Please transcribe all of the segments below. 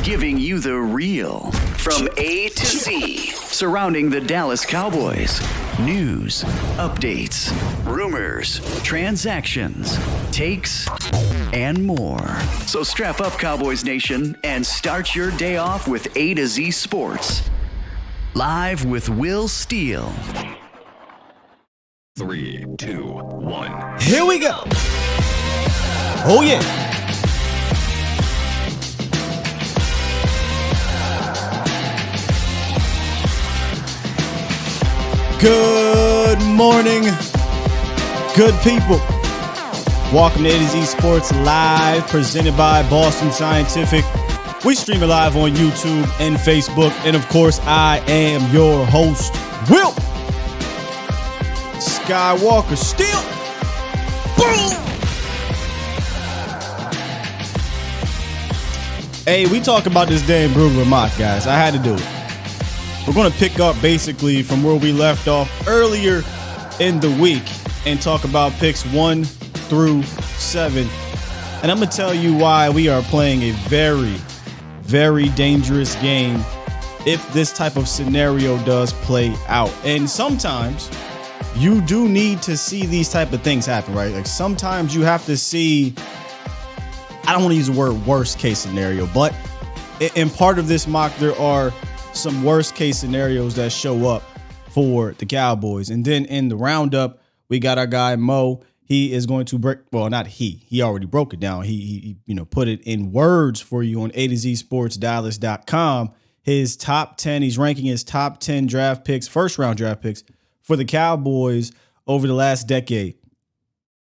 giving you the real from A to Z surrounding the Dallas Cowboys. News, updates, rumors, transactions, takes, and more. So strap up, Cowboys Nation, and start your day off with A to Z Sports. Live with Will Steele. 3, 2, 1. Here we go. Oh, yeah. Good morning, good people. Welcome to A to Z Sports Live, presented by Boston Scientific. We stream it live on YouTube and Facebook. And, of course, I am your host, Will Skywalker Steele. Boom! Hey, we talk about this damn Brugler mock, guys. I had to do it. We're going to pick up basically from where we left off earlier in the week and talk about picks 1 through 7. And I'm going to tell you why we are playing a very, very dangerous game if this type of scenario does play out. And sometimes you do need to see these type of things happen, right? Like sometimes you have to see, I don't want to use the word worst case scenario, but in part of this mock, there are some worst case scenarios that show up for the Cowboys. And then in the roundup, we got our guy Mo. He is going to break, well, not he already broke it down. He put it in words for you on A to Z Sports Dallas.com. His top 10, he's ranking his top 10 draft picks, first round draft picks for the Cowboys over the last decade.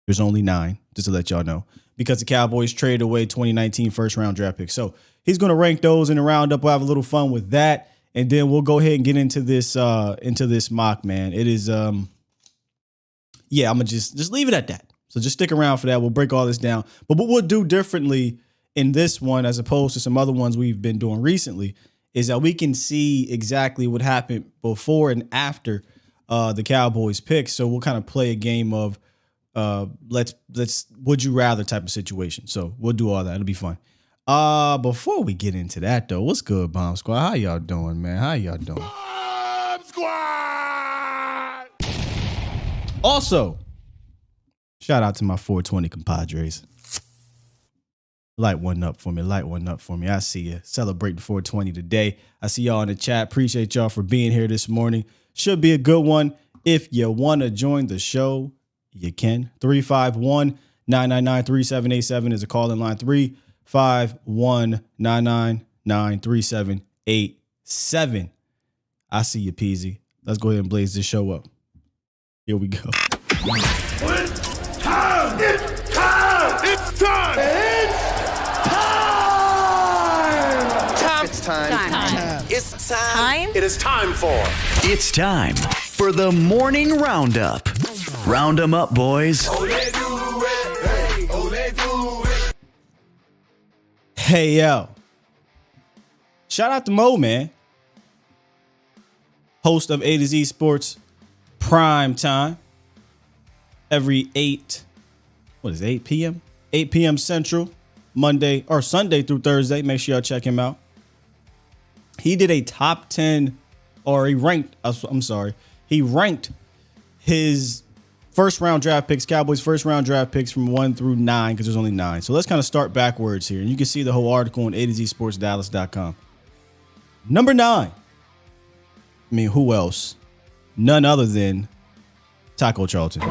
There's only 9, just to let y'all know, because the Cowboys traded away 2019 first round draft picks. So he's going to rank those in the roundup. We'll have a little fun with that. And then we'll go ahead and get into this mock, man. It is, I'm going to just leave it at that. So just stick around for that. We'll break all this down. But what we'll do differently in this one, as opposed to some other ones we've been doing recently, is that we can see exactly what happened before and after the Cowboys picks. So we'll kind of play a game of let's would you rather type of situation. So we'll do all that. It'll be fun. Before we get into that though, what's good, Bomb Squad? How y'all doing, man? How y'all doing? Bomb Squad! Also, shout out to my 420 compadres. Light one up for me. I see you celebrating 420 today. I see y'all in the chat. Appreciate y'all for being here this morning. Should be a good one. If you want to join the show, you can. 351-999-3787 is a call-in line. 351-999-3787. I see you, Peasy. Let's go ahead and blaze this show up. Here we go. It's time! It's time! It's time! It's time. It's time. It is time for... It's time for the morning roundup. Round 'em up, boys. Hey, yo. Shout out to Mo, man. Host of A to Z Sports Prime Time. Every 8 p.m.? 8 p.m. Central, Monday or Sunday through Thursday. Make sure y'all check him out. He did a top 10, or he ranked his first round draft picks, Cowboys first round draft picks from 1 through 9, because there's only 9. So let's kind of start backwards here. And you can see the whole article on A to Z Sports Dallas.com. Number 9. I mean, who else? None other than Taco Charlton.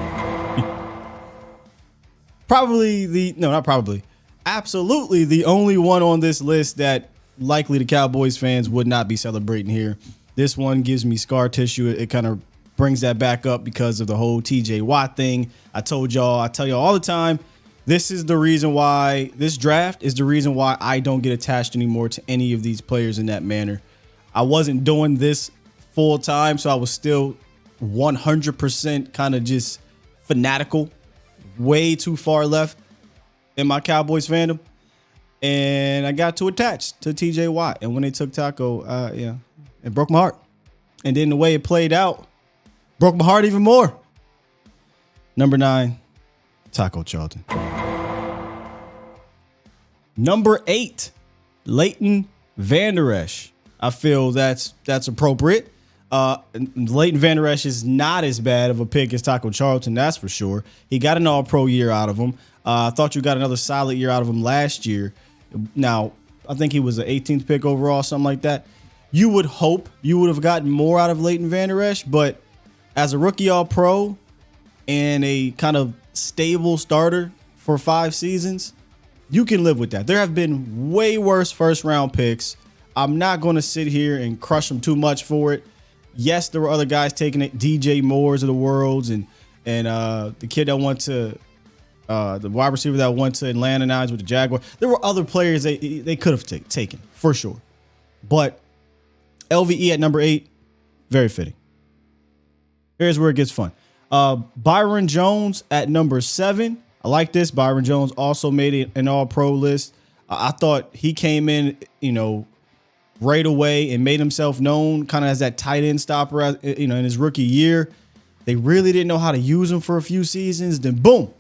Absolutely the only one on this list that likely the Cowboys fans would not be celebrating here. This one gives me scar tissue. It kind of brings that back up because of the whole TJ Watt thing. I tell y'all all the time, this is the reason why this draft is the reason why I don't get attached anymore to any of these players in that manner. I wasn't doing this full time, so I was still 100% kind of just fanatical, way too far left in my Cowboys fandom. And I got too attached to TJ Watt. And when they took Taco, it broke my heart. And then the way it played out broke my heart even more. Number 9, Taco Charlton. Number 8, Leighton Van Der Esch, I feel that's appropriate. Leighton Van Der Esch is not as bad of a pick as Taco Charlton, that's for sure. He got an all-pro year out of him. I thought you got another solid year out of him last year. Now, I think he was an 18th pick overall, something like that. You would hope you would have gotten more out of Leighton Van Der Esch, but as a rookie all-pro and a kind of stable starter for 5 seasons, you can live with that. There have been way worse first-round picks. I'm not going to sit here and crush them too much for it. Yes, there were other guys taking it, DJ Moores of the worlds, and the kid that went to the wide receiver that went to Atlanta now is with the Jaguars. There were other players they could have taken for sure, but LVE at number 8, very fitting. Here's where it gets fun. Byron Jones at number 7. I like this. Byron Jones also made an all-pro list. I thought he came in, right away and made himself known kind of as that tight end stopper, in his rookie year. They really didn't know how to use him for a few seasons. Then boom,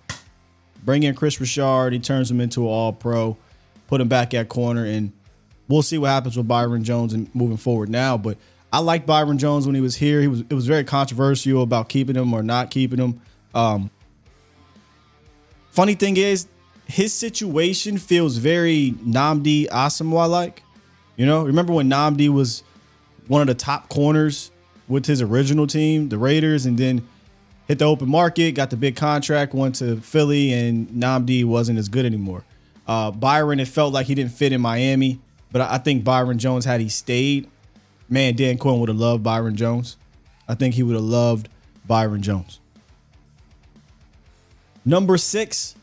bring in Chris Richard. He turns him into an all-pro, put him back at corner, and we'll see what happens with Byron Jones and moving forward now. But I liked Byron Jones when he was here. It was very controversial about keeping him or not keeping him. Funny thing is, his situation feels very Nnamdi Asomugha-like. Remember when Nnamdi was one of the top corners with his original team, the Raiders, and then hit the open market, got the big contract, went to Philly, and Nnamdi wasn't as good anymore. Byron, it felt like he didn't fit in Miami, but I think Byron Jones, had he stayed, man, Dan Quinn would have loved Byron Jones. I think he would have loved Byron Jones. Number 6,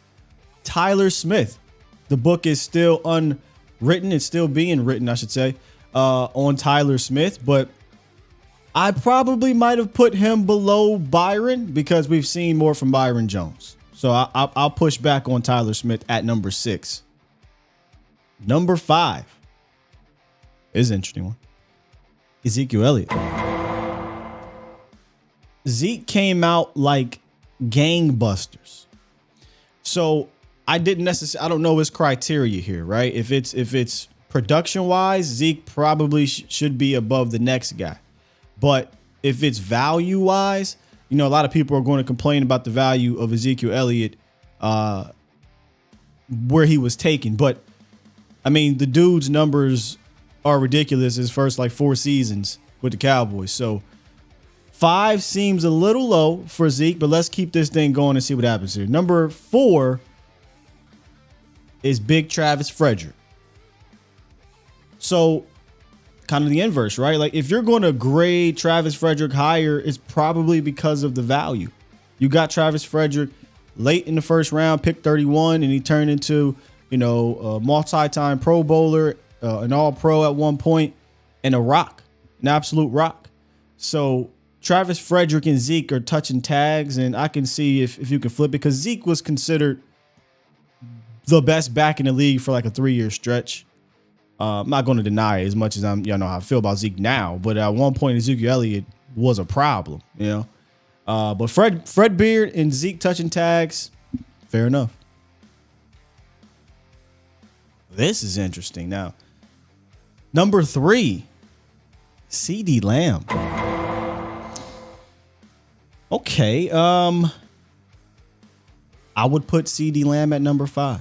Tyler Smith. The book is still unwritten. It's still being written, I should say, on Tyler Smith. But I probably might have put him below Byron because we've seen more from Byron Jones. So I'll push back on Tyler Smith at number 6. Number 5 is an interesting one. Ezekiel Elliott. Zeke came out like gangbusters. So I don't know his criteria here, right? If it's production wise, Zeke probably should be above the next guy. But if it's value wise, a lot of people are going to complain about the value of Ezekiel Elliott, where he was taken. But I mean, the dude's numbers are ridiculous his first 4 seasons with the Cowboys. So 5 seems a little low for Zeke, but let's keep this thing going and see what happens here. Number 4 is big Travis Frederick. So kind of the inverse, right? Like if you're going to grade Travis Frederick higher, it's probably because of the value. You got Travis Frederick late in the first round, pick 31, and he turned into, a multi-time Pro Bowler, an all-pro at one point, and a rock, an absolute rock. So Travis Frederick and Zeke are touching tags, and I can see if you can flip it, because Zeke was considered the best back in the league for a 3-year stretch. I'm not going to deny it as much as how I feel about Zeke now, but at one point Ezekiel Elliott was a problem, But Fred Beard and Zeke touching tags, fair enough. This is interesting. Now, number 3, CeeDee Lamb. Okay, I would put CeeDee Lamb at number 5.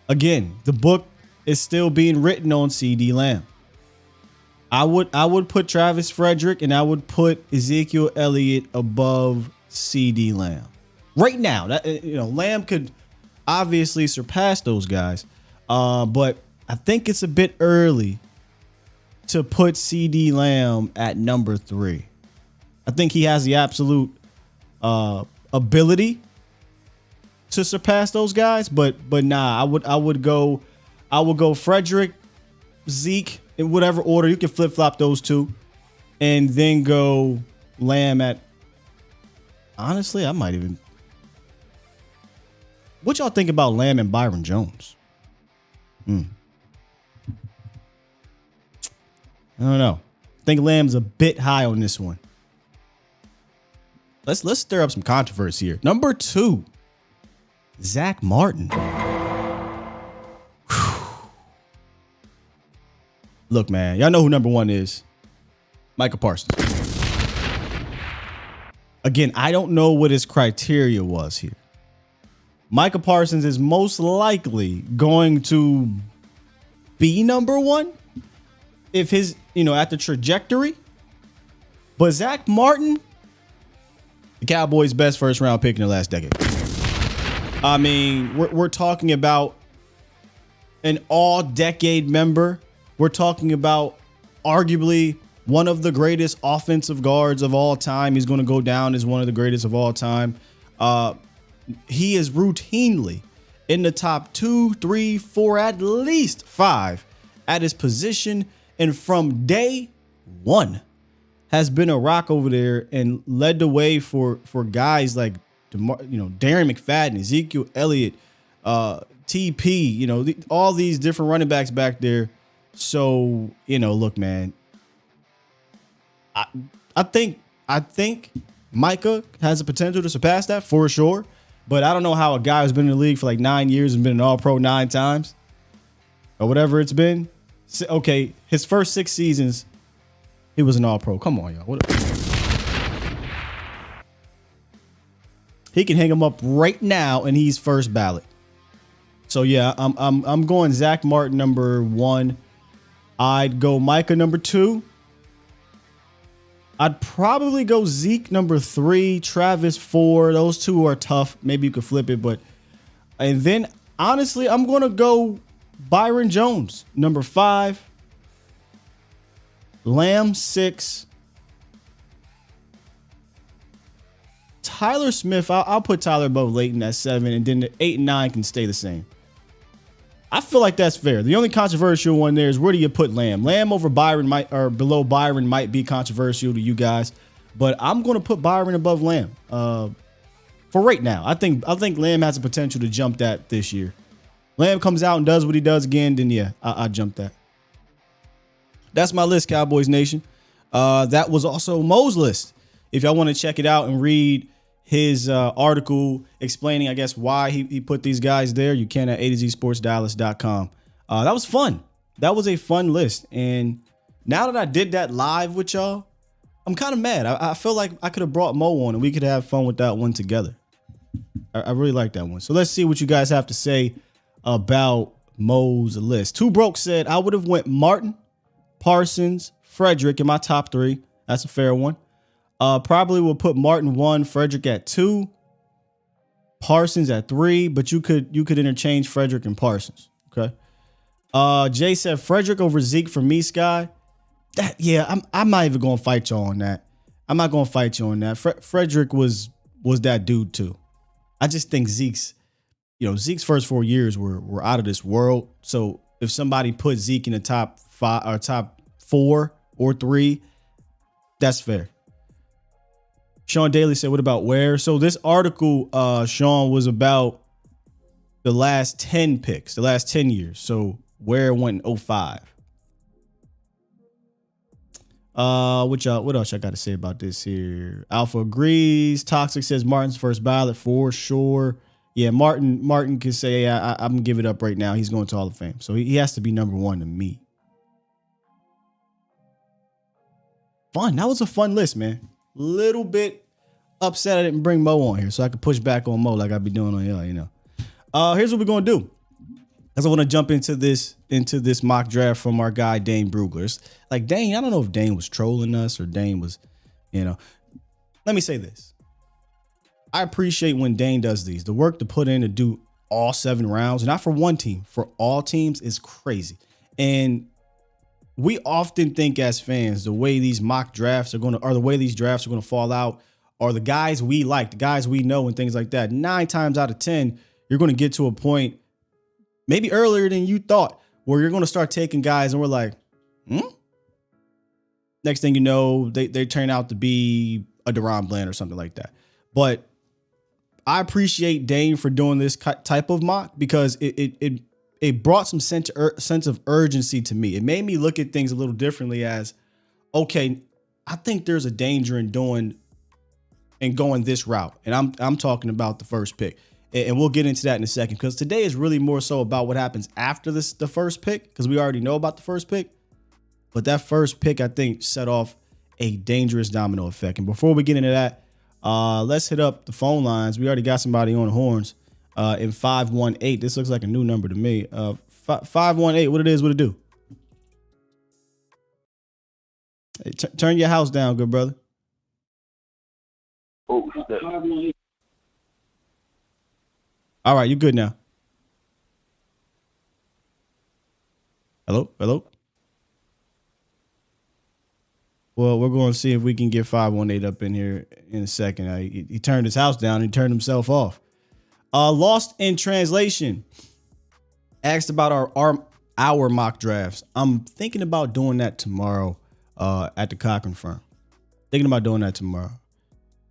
Again, the book is still being written on CeeDee Lamb. I would put Travis Frederick and I would put Ezekiel Elliott above CeeDee Lamb. Right now, Lamb could obviously surpass those guys, but I think it's a bit early to put CeeDee Lamb at number 3. I think he has the absolute ability to surpass those guys, but nah, I would go Frederick, Zeke in whatever order. You can flip flop those two, and then go Lamb at. Honestly, I might even. What y'all think about Lamb and Byron Jones? I don't know. I think Lamb's a bit high on this one. Let's stir up some controversy here. Number 2, Zach Martin. Look, man, y'all know who number one is. Micah Parsons. Again, I don't know what his criteria was here. Micah Parsons is most likely going to be number one if his, at the trajectory. But Zach Martin, the Cowboys' best first round pick in the last decade. I mean, we're talking about an all decade member. We're talking about arguably one of the greatest offensive guards of all time. He's going to go down as one of the greatest of all time. He is routinely in the top 2, 3, 4, at least 5 at his position. And from day one has been a rock over there and led the way for guys like, Darren McFadden, Ezekiel Elliott, TP, all these different running backs back there. So, look, man, I think Micah has the potential to surpass that for sure. But I don't know how a guy who's been in the league for like 9 years and been an All-Pro 9 times or whatever it's been. Okay, his first 6 seasons, he was an All-Pro. Come on, y'all. He can hang him up right now, and he's first ballot. So yeah, I'm going Zach Martin number 1. I'd go Micah number 2. I'd probably go Zeke number 3, Travis 4. Those two are tough. Maybe you could flip it, and then honestly, I'm gonna go Byron Jones number 5, Lamb 6, Tyler Smith. I'll put Tyler above Leighton at 7, and then the 8 and 9 can stay the same. I feel like that's fair. The only controversial one there is where do you put Lamb? Lamb over Byron below Byron might be controversial to you guys, but I'm going to put Byron above Lamb for right now. I think Lamb has the potential to jump that this year. Lamb comes out and does what he does again, then yeah, I jump that. That's my list, Cowboys Nation. That was also Mo's list. If y'all want to check it out and read his article explaining, I guess, why he put these guys there, you can at AtoZSportsDallas.com. That was fun. That was a fun list. And now that I did that live with y'all, I'm kind of mad. I feel like I could have brought Mo on and we could have fun with that one together. I really like that one. So let's see what you guys have to say about Mo's list. Two Broke said, I would have went Martin, Parsons, Frederick in my top 3. That's a fair one. Probably will put Martin 1, Frederick at 2, Parsons at 3, but you could interchange Frederick and Parsons. Okay. Jay said Frederick over Zeke for me, Sky. I'm not even gonna fight y'all on that. I'm not gonna fight you on that. Frederick was that dude too. I just think Zeke's first 4 years were out of this world. So if somebody put Zeke in the top 5 or top 4 or 3, that's fair. Sean Daly said, what about where? So this article, Sean, was about the last 10 picks, the last 10 years. So where went in 05. What else I got to say about this here? Alpha agrees. Toxic says Martin's first ballot for sure. Yeah, Martin can say, I'm going to give it up right now. He's going to Hall of Fame. So he has to be number 1 to me. Fun. That was a fun list, man. Little bit upset I didn't bring Mo on here so I could push back on Mo like I be doing on y'all, Here's what we're going to do. Because I want to jump into this mock draft from our guy, Dane Brugler. It's like, Dane, I don't know if Dane was trolling us or Dane was, Let me say this. I appreciate when Dane does these. The work to put in to do all 7 rounds, not for one team, for all teams is crazy. And we often think as fans, the way these mock drafts are the way these drafts are going to fall out are the guys we like, the guys we know and things like that. 9 times out of 10, you're going to get to a point maybe earlier than you thought where you're going to start taking guys and we're like, Next thing you know, they turn out to be a Deron Bland or something like that. But I appreciate Dane for doing this type of mock because it brought some sense of urgency to me. It made me look at things a little differently as, okay, I think there's a danger in going this route. And I'm talking about the first pick. And we'll get into that in a second because today is really more so about what happens after the first pick because we already know about the first pick. But that first pick, I think, set off a dangerous domino effect. And before we get into that, let's hit up the phone lines. We already got somebody on the horns in 518. This looks like a new number to me. 518, what it do? Hey, turn your house down, good brother. Oh, shit. All right, you good now. Hello? Well, we're going to see if we can get 518 up in here in a second. He turned his house down. He turned himself off. Lost in translation. Asked about our mock drafts. I'm thinking about doing that tomorrow at the Cochran firm. Thinking about doing that tomorrow.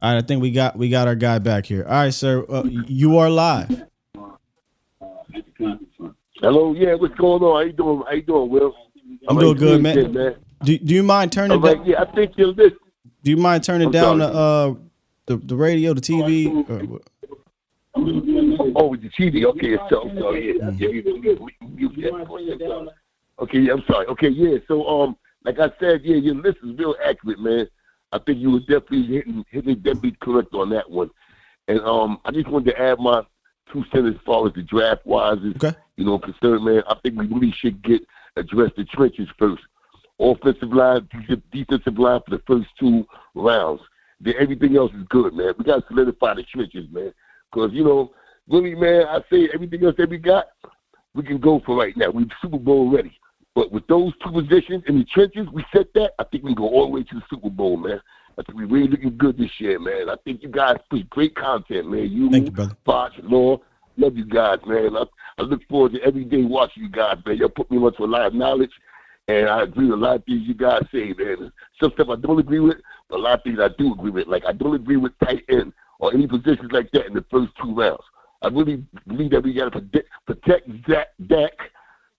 All right, I think we got our guy back here. All right, sir, you are live. Hello, yeah, what's going on? How you doing, Will? I'm doing good, man. Do you mind turning down? Yeah, I think you're listening. Do you mind turning down the radio, the TV? Oh, the TV. Okay, so yeah. Okay, yeah, I'm sorry. Okay, yeah. So like I said, yeah, your list is real accurate, man. I think you were definitely hitting definitely correct on that one. And I just wanted to add my 2 cents as far as the draft wise is, concerned, man. I think we really should address the trenches first. Offensive line, defensive line for the first 2 rounds. Then everything else is good, man. We got to solidify the trenches, man. Because, really, man, I say everything else that we got, we can go for right now. We're Super Bowl ready. But with those 2 positions in the trenches, we set that, I think we can go all the way to the Super Bowl, man. I think we're really looking good this year, man. I think you guys put great content, man. Thank you, brother. Fox, Law, love you guys, man. I look forward to every day watching you guys, man. Y'all put me onto a lot of knowledge, and I agree with a lot of things you guys say, man. Some stuff I don't agree with, but a lot of things I do agree with. Like, I don't agree with tight end or any positions like that in the first 2 rounds. I really believe that we got to protect Dak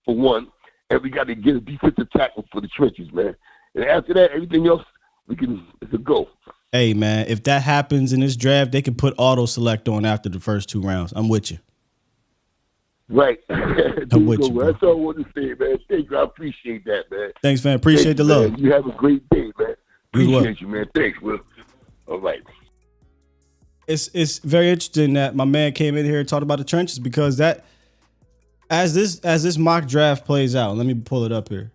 for one, and we got to get a defensive tackle for the trenches, man. And after that, everything else, it's a go. Hey, man, if that happens in this draft, they can put auto select on after the first 2 rounds. I'm with you. Right. I'm with you, bro. That's all I want to say, man. Thank you. I appreciate that, man. Thanks, man. Appreciate the love. Man. You have a great day, man. Appreciate you, man. Thanks, Will. All right. It's very interesting that my man came in here and talked about the trenches, because that as this mock draft plays out, let me pull it up here.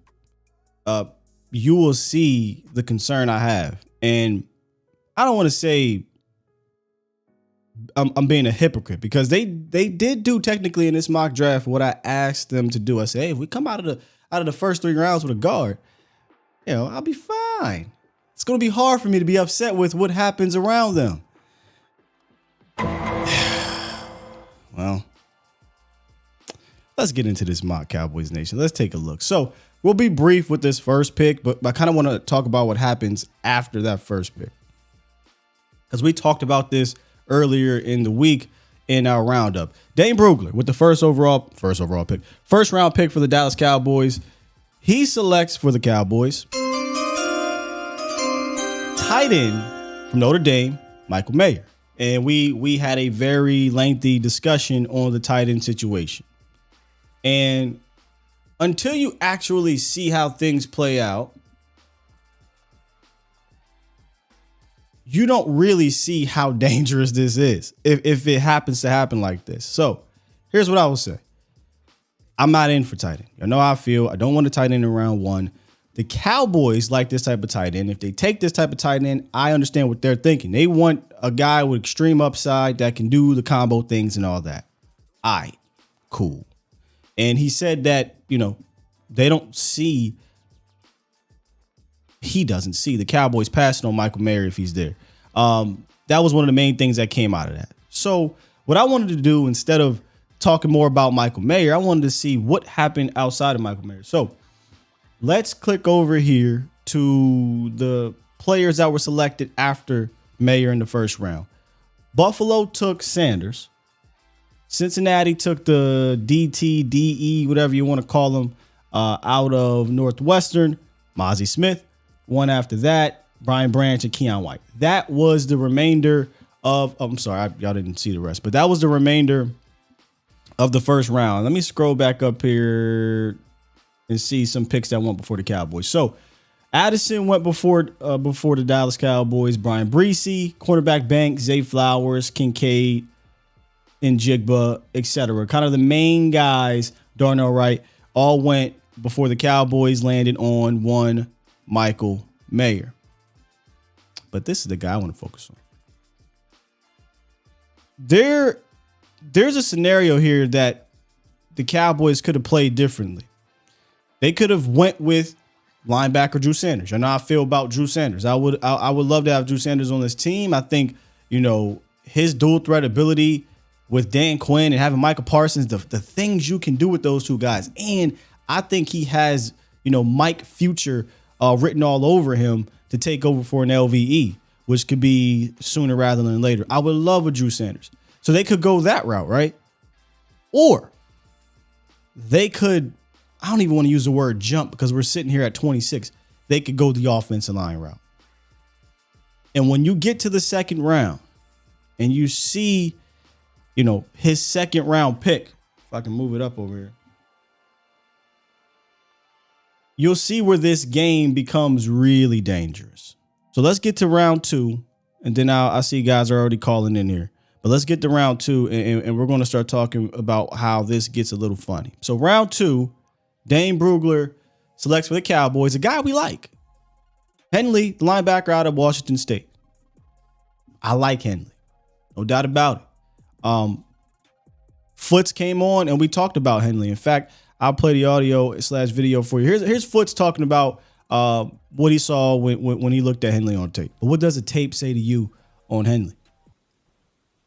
You will see the concern I have, and I don't want to say I'm being a hypocrite, because they did do technically in this mock draft what I asked them to do. I said, hey, if we come out of the first 3 rounds with a guard, I'll be fine. It's going to be hard for me to be upset with what happens around them. Well, let's get into this mock, Cowboys Nation. Let's take a look. So we'll be brief with this first pick, but I kind of want to talk about what happens after that first pick, because we talked about this earlier in the week in our roundup. Dane Brugler with the first round pick for the Dallas Cowboys. He selects for the Cowboys tight end from Notre Dame, Michael Mayer. And we had a very lengthy discussion on the tight end situation. And until you actually see how things play out, you don't really see how dangerous this is if it happens to happen like this. So here's what I will say. I'm not in for tight end. I know how I feel. I don't want a tight end in round 1. The Cowboys like this type of tight end. If they take this type of tight end, I understand what they're thinking. They want a guy with extreme upside that can do the combo things and all that. All right, cool. And he said that, they don't see, he doesn't see the Cowboys passing on Michael Mayer if he's there. That was one of the main things that came out of that. So what I wanted to do, instead of talking more about Michael Mayer, I wanted to see what happened outside of Michael Mayer. So let's click over here to the players that were selected after Mayer in the first round. Buffalo took Sanders. Cincinnati took the DT, DE, whatever you want to call them, out of Northwestern, Mozzie Smith. One after that, Brian Branch and Keon White. That was the remainder of, I'm sorry, y'all didn't see the rest, but that was the remainder of the first round. Let me scroll back up here and see some picks that went before the Cowboys. So Addison went before the Dallas Cowboys. Brian Breesy, cornerback Bank, Zay Flowers, Kincaid, and Jigba, etc. Kind of the main guys, Darnell Wright, all went before the Cowboys landed on one Michael Mayer. But this is the guy I want to focus on. There's a scenario here that the Cowboys could have played differently. They could have went with linebacker Drew Sanders. I know how I feel about Drew Sanders. I would love to have Drew Sanders on this team. I think, his dual threat ability with Dan Quinn and having Michael Parsons, the things you can do with those two guys. And I think he has, Mike future written all over him to take over for an LVE, which could be sooner rather than later. I would love a Drew Sanders. So they could go that route, right? Or they could, I don't even want to use the word jump because we're sitting here at 26. They could go the offensive line route. And when you get to the second round and you see, his second round pick, if I can move it up over here, you'll see where this game becomes really dangerous. So let's get to round 2, and then I see guys are already calling in here. But let's get to round 2, and we're going to start talking about how this gets a little funny. So round 2, Dane Brugler selects for the Cowboys a guy we like. Henley, the linebacker out of Washington State. I like Henley. No doubt about it. Foots came on, and we talked about Henley. In fact, I'll play the audio / video for you. Here's Foots talking about what he saw when he looked at Henley on tape. But what does the tape say to you on Henley?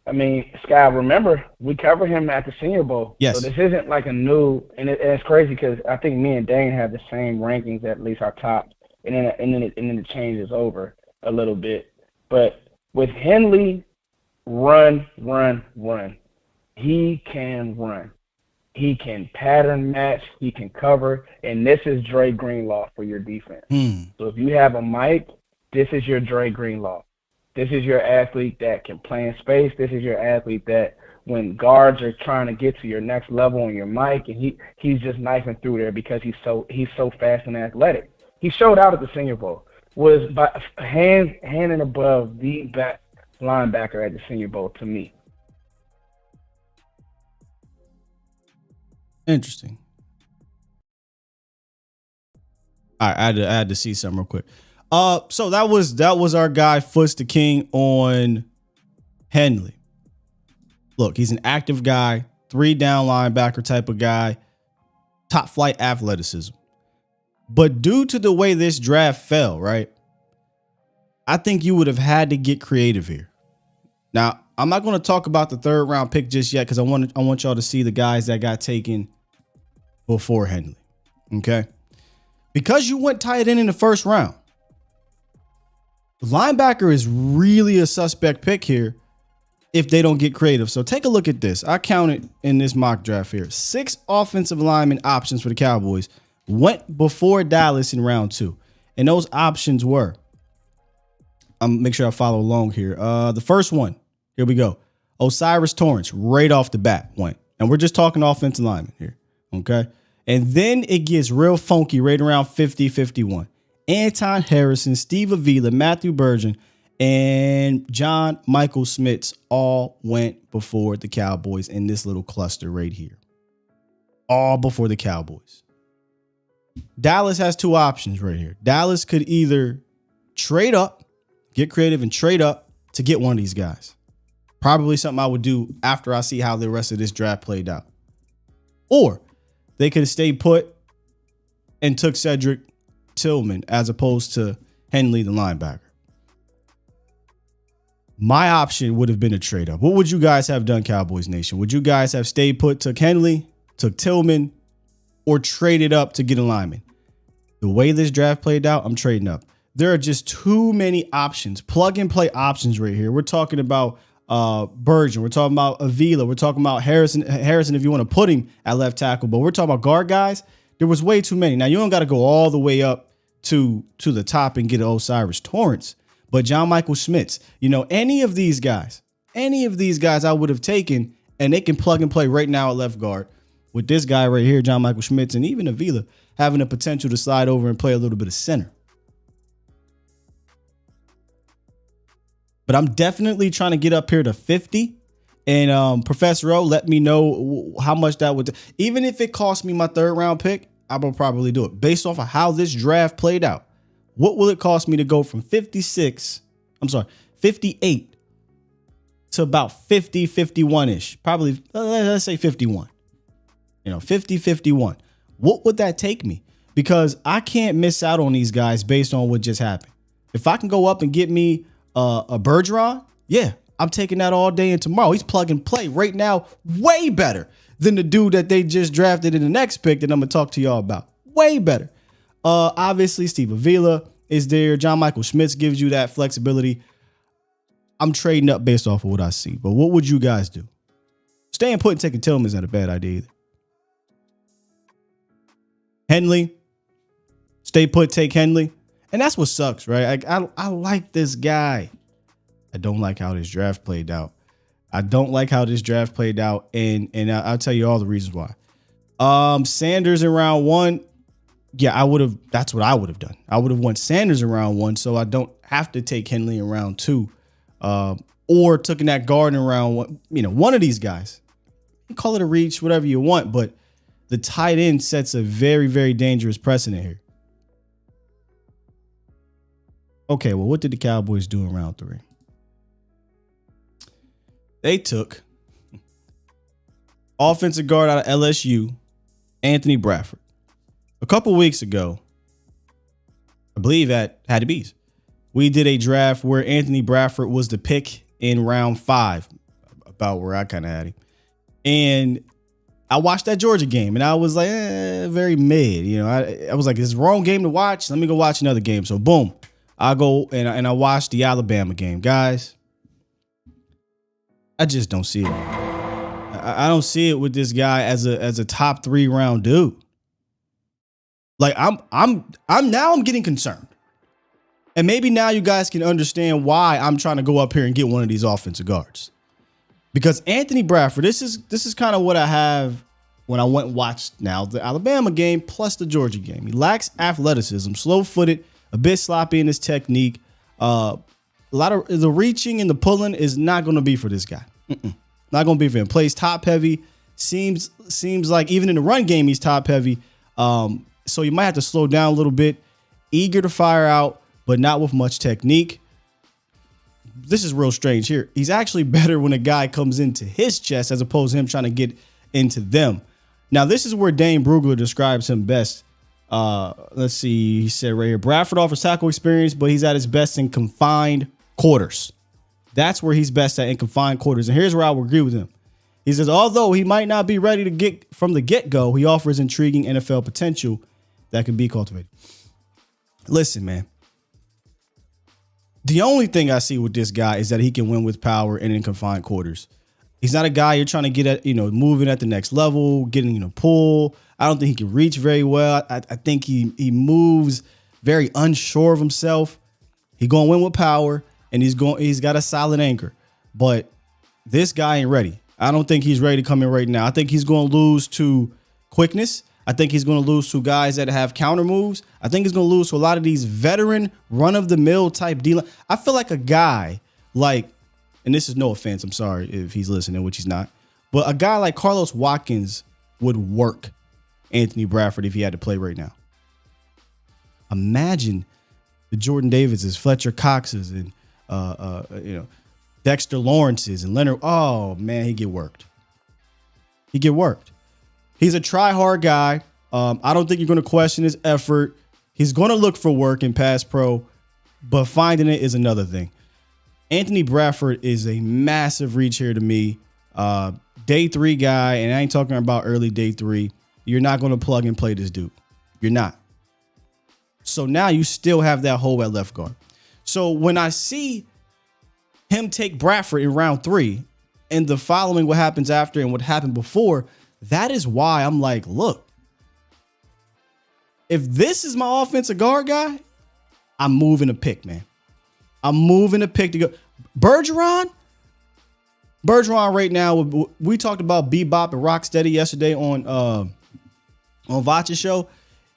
I mean, Sky, remember, we covered him at the Senior Bowl. Yes. So this isn't like a new, and it's crazy because I think me and Dane have the same rankings, at least our top, and then it changes over a little bit. But with Henley, run. He can run. He can pattern match. He can cover. And this is Dre Greenlaw for your defense. So if you have a Mike, this is your Dre Greenlaw. This is your athlete that can play in space. This is your athlete that when guards are trying to get to your next level on your mic, and he's just knifing through there because he's so fast and athletic. He showed out at the Senior Bowl. Was by hand and above the best linebacker at the Senior Bowl to me. Interesting. All right, I had to see something real quick. So that was our guy Foots the King on Henley. Look, he's an active guy, 3-down linebacker type of guy, top flight athleticism. But due to the way this draft fell, right, I think you would have had to get creative here. Now, I'm not going to talk about the 3rd round pick just yet because I want y'all to see the guys that got taken before Henley. Okay, because you went tight end in the 1st round. Linebacker is really a suspect pick here if they don't get creative. So take a look at this. I counted in this mock draft here. 6 offensive lineman options for the Cowboys went before Dallas in round 2. And those options were, make sure I follow along here. The first one, here we go. Osiris Torrance right off the bat went. And we're just talking offensive lineman here. Okay. And then it gets real funky right around 50, 51. Anton Harrison, Steve Avila, Matthew Bergeron, and John Michael Smits all went before the Cowboys in this little cluster right here. All before the Cowboys. Dallas has 2 options right here. Dallas could either trade up, get creative and trade up to get one of these guys. Probably something I would do after I see how the rest of this draft played out. Or they could have stayed put and took Cedric Tillman as opposed to Henley, the linebacker. My option would have been a trade up. What would you guys have done, Cowboys Nation? Would you guys have stayed put, took Henley, took Tillman, or traded up to get a lineman? The way this draft played out, I'm trading up. There are just too many options, plug and play options right here. We're talking about Bergeron. We're talking about Avila. We're talking about Harrison if you want to put him at left tackle. But we're talking about guard guys. There was way too many. Now, you don't got to go all the way up to the top and get an Osiris Torrance. But John Michael Smits, any of these guys I would have taken, and they can plug and play right now at left guard. with this guy right here, John Michael Schmitz, and even Avila having the potential to slide over and play a little bit of center. But I'm definitely trying to get up here to 50. And Professor O, let me know how much that would, even if it cost me my 3rd round pick, I will probably do it based off of how this draft played out. What will it cost me to go from 58 to about 50, 51-ish? Probably, let's say 51. 50, 51. What would that take me? Because I can't miss out on these guys based on what just happened. If I can go up and get me a Bergeron, yeah, I'm taking that all day and tomorrow. He's plug and play right now, way better than the dude that they just drafted in the next pick that I'm going to talk to y'all about. Way better. Obviously, Steve Avila is there. John Michael Schmitz gives you that flexibility. I'm trading up based off of what I see. But what would you guys do? Staying put and taking Tillman's not a bad idea either. Henley, stay put, take Henley. And that's what sucks, right? I like this guy. I don't like how this draft played out. And I'll tell you all the reasons why. Sanders in round 1. Yeah, that's what I would have done. I would have won Sanders in round 1, so I don't have to take Henley in round 2. Or taking that guard in round 1. One of these guys. You call it a reach, whatever you want, but the tight end sets a very, very dangerous precedent here. Okay, well, what did the Cowboys do in round 3? They took offensive guard out of LSU, Anthony Bradford. A couple weeks ago, I believe at Had to Be's, we did a draft where Anthony Bradford was the pick in round 5, about where I kind of had him. And I watched that Georgia game and I was like, very mid. I was like, it's the wrong game to watch. Let me go watch another game. So boom, I go and I watched the Alabama game. Guys, I just don't see it. I don't see it with this guy as a top 3 round dude. Like I'm getting concerned. And maybe now you guys can understand why I'm trying to go up here and get one of these offensive guards. Because Anthony Bradford, this is kind of what I have when I went and watched now the Alabama game plus the Georgia game. He lacks athleticism, slow-footed, a bit sloppy in his technique. A lot of the reaching and the pulling is not going to be for this guy. Not going to be for him. Plays top heavy. Seems like even in the run game he's top heavy. So you might have to slow down a little bit. Eager to fire out, but not with much technique. This is real strange here. He's actually better when a guy comes into his chest as opposed to him trying to get into them. Now, this is where Dane Brugler describes him best. Let's see. He said right here, Bradford offers tackle experience, but he's at his best in confined quarters. That's where he's best at, in confined quarters. And here's where I will agree with him. He says, although he might not be ready to get from the get-go, he offers intriguing NFL potential that can be cultivated. Listen, man. The only thing I see with this guy is that he can win with power and in confined quarters. He's not a guy you're trying to get at, moving at the next level, getting in a pull. I don't think he can reach very well. I think he moves very unsure of himself. He's going to win with power, and he's got a solid anchor. But this guy ain't ready. I don't think he's ready to come in right now. I think he's going to lose to quickness. I think he's going to lose to guys that have counter moves. I think he's going to lose to a lot of these veteran run-of-the-mill type D-line. I feel like a guy like, and this is no offense, I'm sorry if he's listening, which he's not, but a guy like Carlos Watkins would work Anthony Bradford if he had to play right now. Imagine the Jordan Davises, Fletcher Coxes, and Dexter Lawrences and Leonard. Oh man, he'd get worked. He's a try-hard guy. I don't think you're going to question his effort. He's going to look for work in pass pro, but finding it is another thing. Anthony Bradford is a massive reach here to me. Day 3 guy, and I ain't talking about early day 3. You're not going to plug and play this dude. You're not. So now you still have that hole at left guard. So when I see him take Bradford in round 3 and the following what happens after and what happened before, that is why I'm like, look, if this is my offensive guard guy, I'm moving a pick, man. I'm moving a pick to go. Bergeron, Bergeron right now, we talked about Bebop and Rocksteady yesterday on Vacha's show.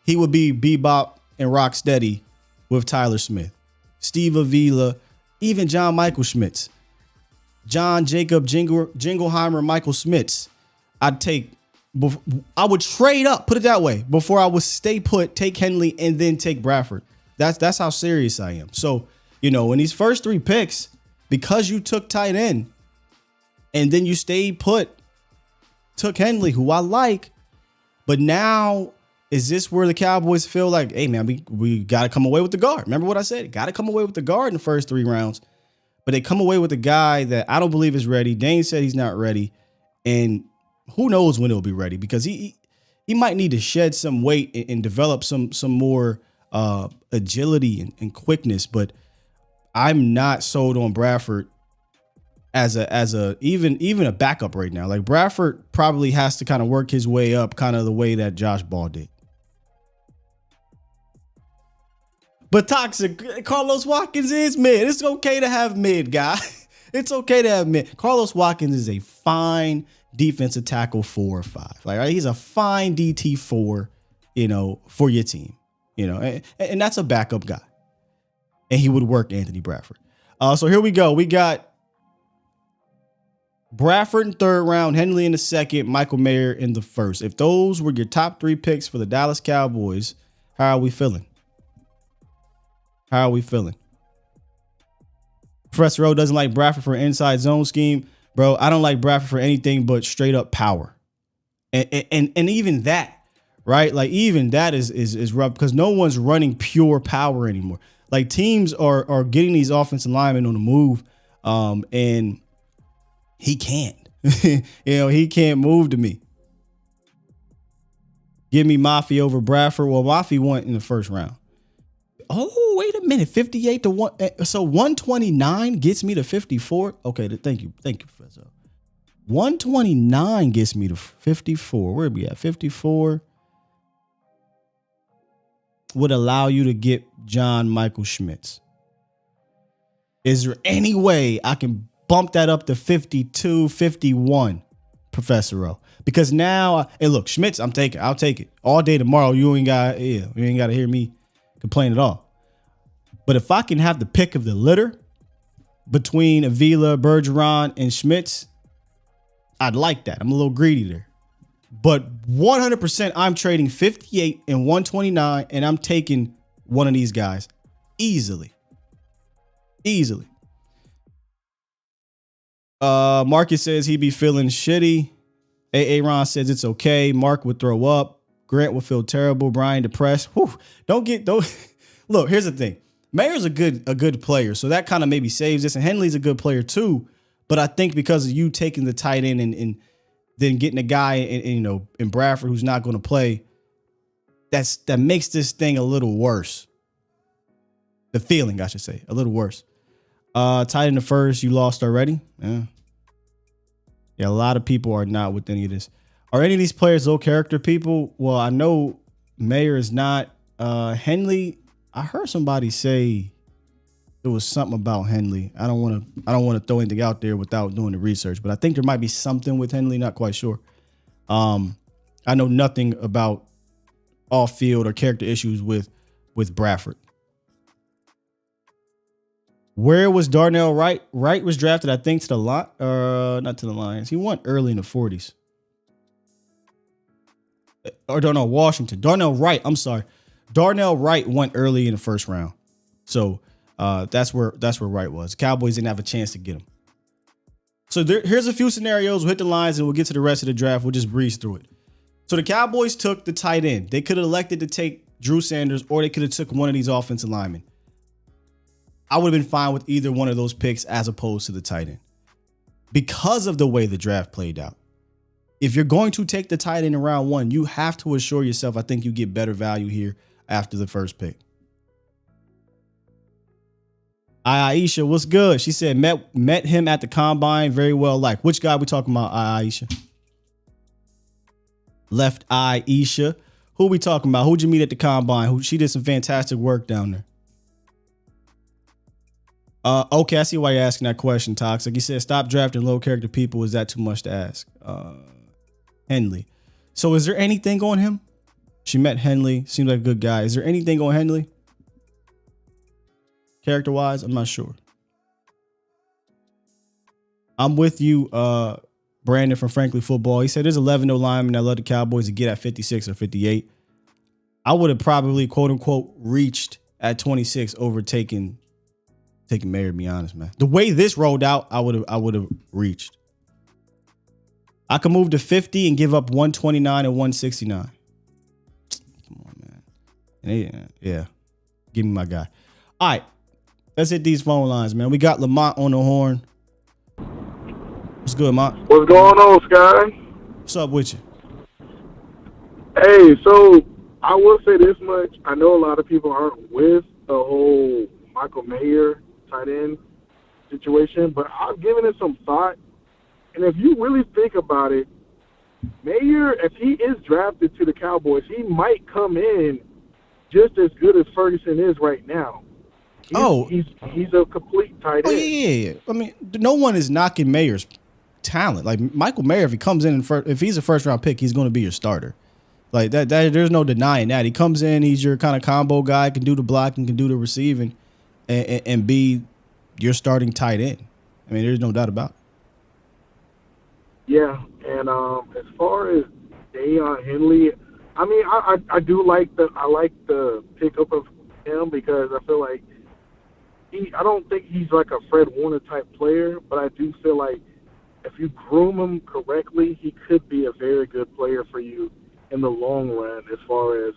He would be Bebop and Rocksteady with Tyler Smith, Steve Avila, even John Michael Schmitz, John Jacob Jingleheimer, Michael Schmitz. I would trade up, put it that way, before I would stay put, take Henley, and then take Bradford. That's how serious I am. So, in these first 3 picks, because you took tight end, and then you stayed put, took Henley, who I like, but now is this where the Cowboys feel like, hey, man, we got to come away with the guard? Remember what I said? Got to come away with the guard in the first 3 rounds. But they come away with a guy that I don't believe is ready. Dane said he's not ready. And who knows when he'll be ready, because he might need to shed some weight and develop some more agility and quickness. But I'm not sold on Bradford as a even a backup right now. Like, Bradford probably has to kind of work his way up, kind of the way that Josh Ball did. But Toxic, Carlos Watkins is mid. It's okay to have mid, guy. It's okay to have mid. Carlos Watkins is a fine defensive tackle 4 or 5. Like, right? He's a fine DT4, for your team, and that's a backup guy. And he would work Anthony Bradford. So here we go. We got Bradford in 3rd round, Henley in the 2nd, Michael Mayer in the 1st. If those were your top 3 picks for the Dallas Cowboys, how are we feeling? Professor O doesn't like Bradford for an inside zone scheme. Bro, I don't like Bradford for anything but straight up power. And even that, right? Like, even that is rough, because no one's running pure power anymore. Like, teams are getting these offensive linemen on the move, and he can't. He can't move to me. Give me Mafi over Bradford. Well, Mafi went in the 1st round. Oh, wait a minute. 58 to 1. So 129 gets me to 54. Okay, thank you, Professor. 129 gets me to 54. Where are we at? 54 would allow you to get John Michael Schmitz. Is there any way I can bump that up to 52, 51, Professor O? Because now, hey, look, Schmitz, I'll take it all day tomorrow. You ain't got to hear me complain at all. But if I can have the pick of the litter between Avila, Bergeron, and Schmitz, I'd like that. I'm a little greedy there. But 100%, I'm trading 58 and 129, and I'm taking one of these guys easily. Marcus says he'd be feeling shitty. Aaron says it's okay. Mark would throw up. Grant would feel terrible. Brian depressed. Whew. Look, here's the thing. Mayer's a good player, so that kind of maybe saves this. And Henley's a good player too. But I think because of you taking the tight end and then getting a guy in Bradford who's not going to play, that makes this thing a little worse. The feeling, I should say, a little worse. Tight end the 1st, you lost already. Yeah, a lot of people are not with any of this. Are any of these players low character people? Well, I know Mayer is not. Henley, I heard somebody say there was something about Henley. I don't want to throw anything out there without doing the research, but I think there might be something with Henley. Not quite sure. I know nothing about off field or character issues with Bradford. Where was Darnell Wright? Wright was drafted, I think, to the not to the Lions. He went early in the 40s. Or Darnell Washington. Darnell Wright. I'm sorry. Darnell Wright went early in the 1st round. So that's where Wright was. Cowboys didn't have a chance to get him. So here's a few scenarios. We'll hit the lines and we'll get to the rest of the draft. We'll just breeze through it. So the Cowboys took the tight end. They could have elected to take Drew Sanders, or they could have took one of these offensive linemen. I would have been fine with either one of those picks as opposed to the tight end, because of the way the draft played out. If you're going to take the tight end in round 1, you have to assure yourself, I think you get better value here after the 1st pick. Aisha, what's good? She said met him at the combine, very well liked. Which guy we talking about, Aisha? Left Aisha. Who we talking about? Who'd you meet at the combine? She did some fantastic work down there. Okay, I see why you're asking that question, Toxic. He said, stop drafting low character people. Is that too much to ask? Henley. So is there anything on him? She met Henley. Seems like a good guy. Is there anything on Henley? Character-wise, I'm not sure. I'm with you, Brandon from Frankly Football. He said there's 11 linemen that love the Cowboys to get at 56 or 58. I would have probably, quote unquote, reached at 26 over taking Mayer, to be honest, man. The way this rolled out, I would have reached. I could move to 50 and give up 129 and 169. Come on, man. And yeah. Give me my guy. All right. Let's hit these phone lines, man. We got Lamont on the horn. What's good, Lamont? What's going on, Sky? What's up with you? Hey, so I will say this much. I know a lot of people aren't with the whole Michael Mayer tight end situation, but I've given it some thought. And if you really think about it, Mayer, if he is drafted to the Cowboys, he might come in just as good as Ferguson is right now. He's a complete tight end. Yeah. I mean, no one is knocking Mayer's talent. Like Michael Mayer, if he comes in and if he's a first round pick, he's going to be your starter. Like that, there's no denying that. He comes in, he's your kind of combo guy, can do the blocking, can do the receiving, and be your starting tight end. I mean, there's no doubt about it. Yeah, and as far as Deion Henley, I mean, I do like the pickup of him because I feel like I don't think he's like a Fred Warner type player, but I do feel like if you groom him correctly, he could be a very good player for you in the long run as far as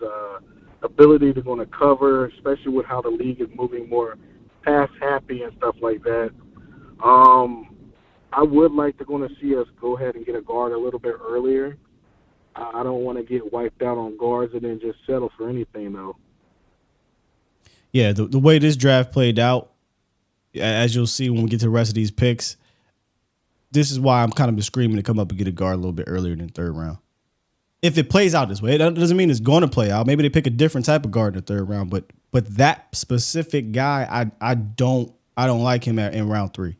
ability to going to cover, especially with how the league is moving more pass happy and stuff like that. I would like to going to see us go ahead and get a guard a little bit earlier. I don't want to get wiped out on guards and then just settle for anything, though. Yeah, the way this draft played out, as you'll see when we get to the rest of these picks, this is why I'm kind of screaming to come up and get a guard a little bit earlier than third round. If it plays out this way, it doesn't mean it's going to play out. Maybe they pick a different type of guard in the third round, but that specific guy, I don't like him in round 3.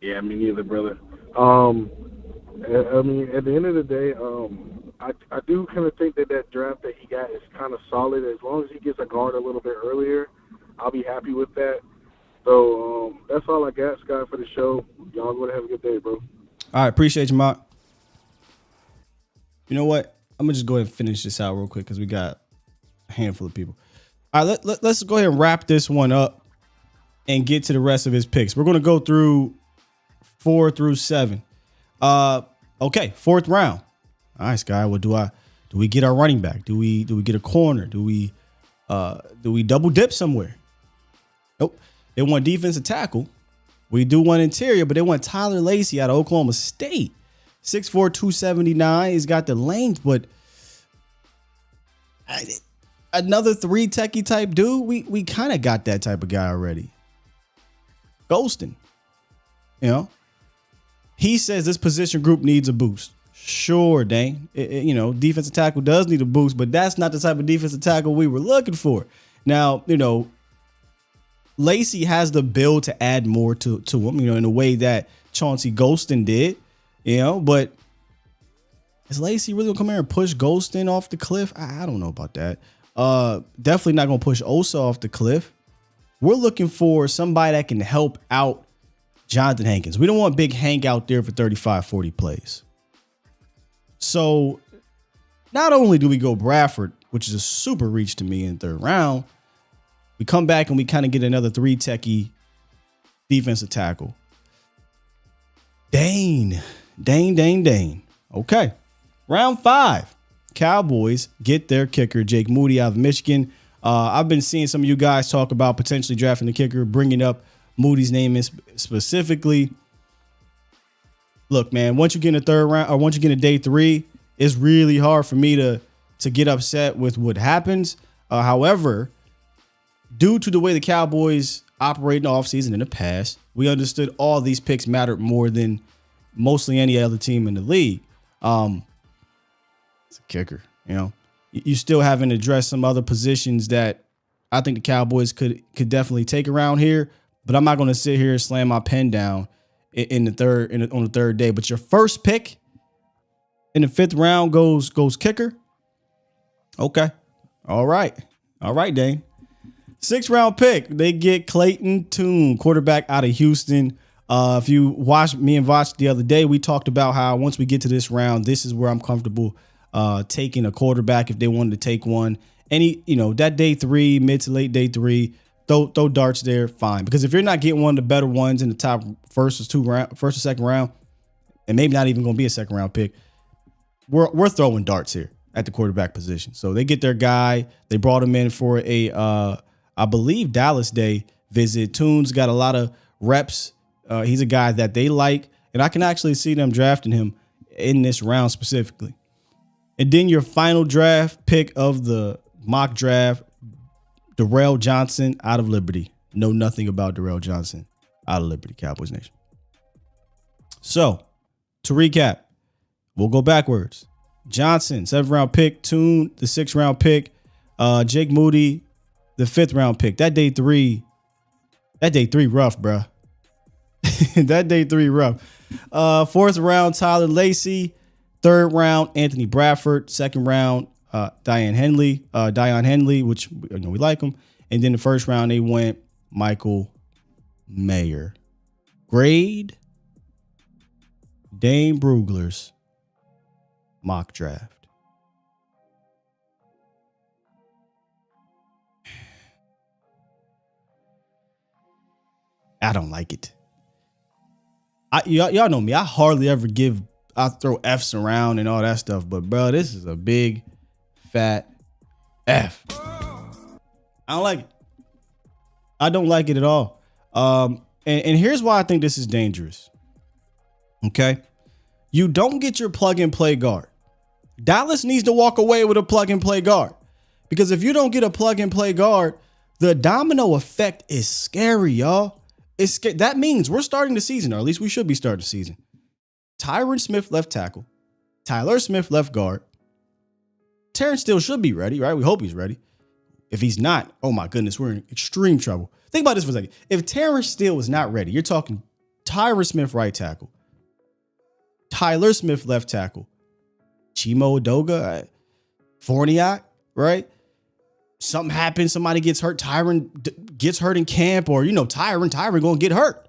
Yeah, me neither, brother. I mean, at the end of the day, I do kind of think that draft that he got is kind of solid. As long as he gets a guard a little bit earlier, I'll be happy with that. So that's all I got, Scott, for the show. Y'all go to have a good day, bro. All right, appreciate you, Mark. You know what? I'm gonna just go ahead and finish this out real quick because we got a handful of people. All right, let's go ahead and wrap this one up and get to the rest of his picks. We're gonna go through 4 through 7. Okay, 4th round. All right, Sky. What do we get our running back? Do we get a corner? Do we double dip somewhere? Nope. They want defensive tackle. We do want interior, but they want Tyler Lacey out of Oklahoma State. 6'4", 279. He's got the length, but another 3 techie type dude. We kind of got that type of guy already. Ghosting. You know? He says this position group needs a boost. Sure, Dane. Defensive tackle does need a boost, but that's not the type of defensive tackle we were looking for. Now, Lacey has the build to add more to him, in a way that Chauncey Golston did, but is Lacey really gonna come here and push Golston off the cliff? I don't know about that. Definitely not gonna push Osa off the cliff. We're looking for somebody that can help out Jonathan Hankins. We don't want Big Hank out there for 35, 40 plays. So not only do we go Bradford, which is a super reach to me in the 3rd round, we come back and we kind of get another 3 techie defensive tackle. Dane. Okay. Round 5. Cowboys get their kicker, Jake Moody out of Michigan. I've been seeing some of you guys talk about potentially drafting the kicker, bringing up Moody's name is specifically. Look, man, once you get in the 3rd round or once you get in day 3, it's really hard for me to get upset with what happens. However, due to the way the Cowboys operate in the offseason in the past, we understood all these picks mattered more than mostly any other team in the league. It's a kicker, You still haven't addressed some other positions that I think the Cowboys could definitely take a round here, but I'm not going to sit here and slam my pen down on the third day. But your first pick in the 5th round goes kicker. Okay. All right, Dane. 6th round pick, they get Clayton Tune, quarterback out of Houston. If you watched me and Voch the other day, we talked about how once we get to this round, this is where I'm comfortable taking a quarterback if they wanted to take one. Any, that day 3, mid to late day 3, throw darts there, fine. Because if you're not getting one of the better ones in the top first or second round, and maybe not even going to be a second round pick, we're throwing darts here at the quarterback position. So they get their guy. They brought him in for I believe Dallas Day visit. Tune's got a lot of reps. He's a guy that they like, and I can actually see them drafting him in this round specifically. And then your final draft pick of the mock draft, Darrell Johnson out of Liberty. Know nothing about Darrell Johnson out of Liberty, Cowboys Nation. So, to recap, we'll go backwards. Johnson, 7th round pick. Tune, the 6th round pick. Jake Moody, the 5th round pick. That day 3 rough, bro. That day 3 rough. 4th round, Tyler Lacey. 3rd round, Anthony Bradford. 2nd round, Dion Henley, which we like him. And then the 1st round, they went Michael Mayer. Grade Dane Brugler's mock draft. I don't like it. Y'all know me. I hardly ever I throw F's around and all that stuff. But, bro, this is a big, fat F. I don't like it. I don't like it at all. And here's why I think this is dangerous. Okay? You don't get your plug-and-play guard. Dallas needs to walk away with a plug-and-play guard. Because if you don't get a plug-and-play guard, the domino effect is scary, y'all. That means we're starting the season, or at least we should be starting the season. Tyron Smith left tackle. Tyler Smith left guard. Terrence Steele should be ready, right? We hope he's ready. If he's not, oh my goodness, we're in extreme trouble. Think about this for a second. If Terrence Steele is not ready, you're talking Tyron Smith right tackle. Tyler Smith left tackle. Chimo Odoga, Forniak, right? Something happens, somebody gets hurt, Tyron gets hurt in camp, or Tyron gonna get hurt.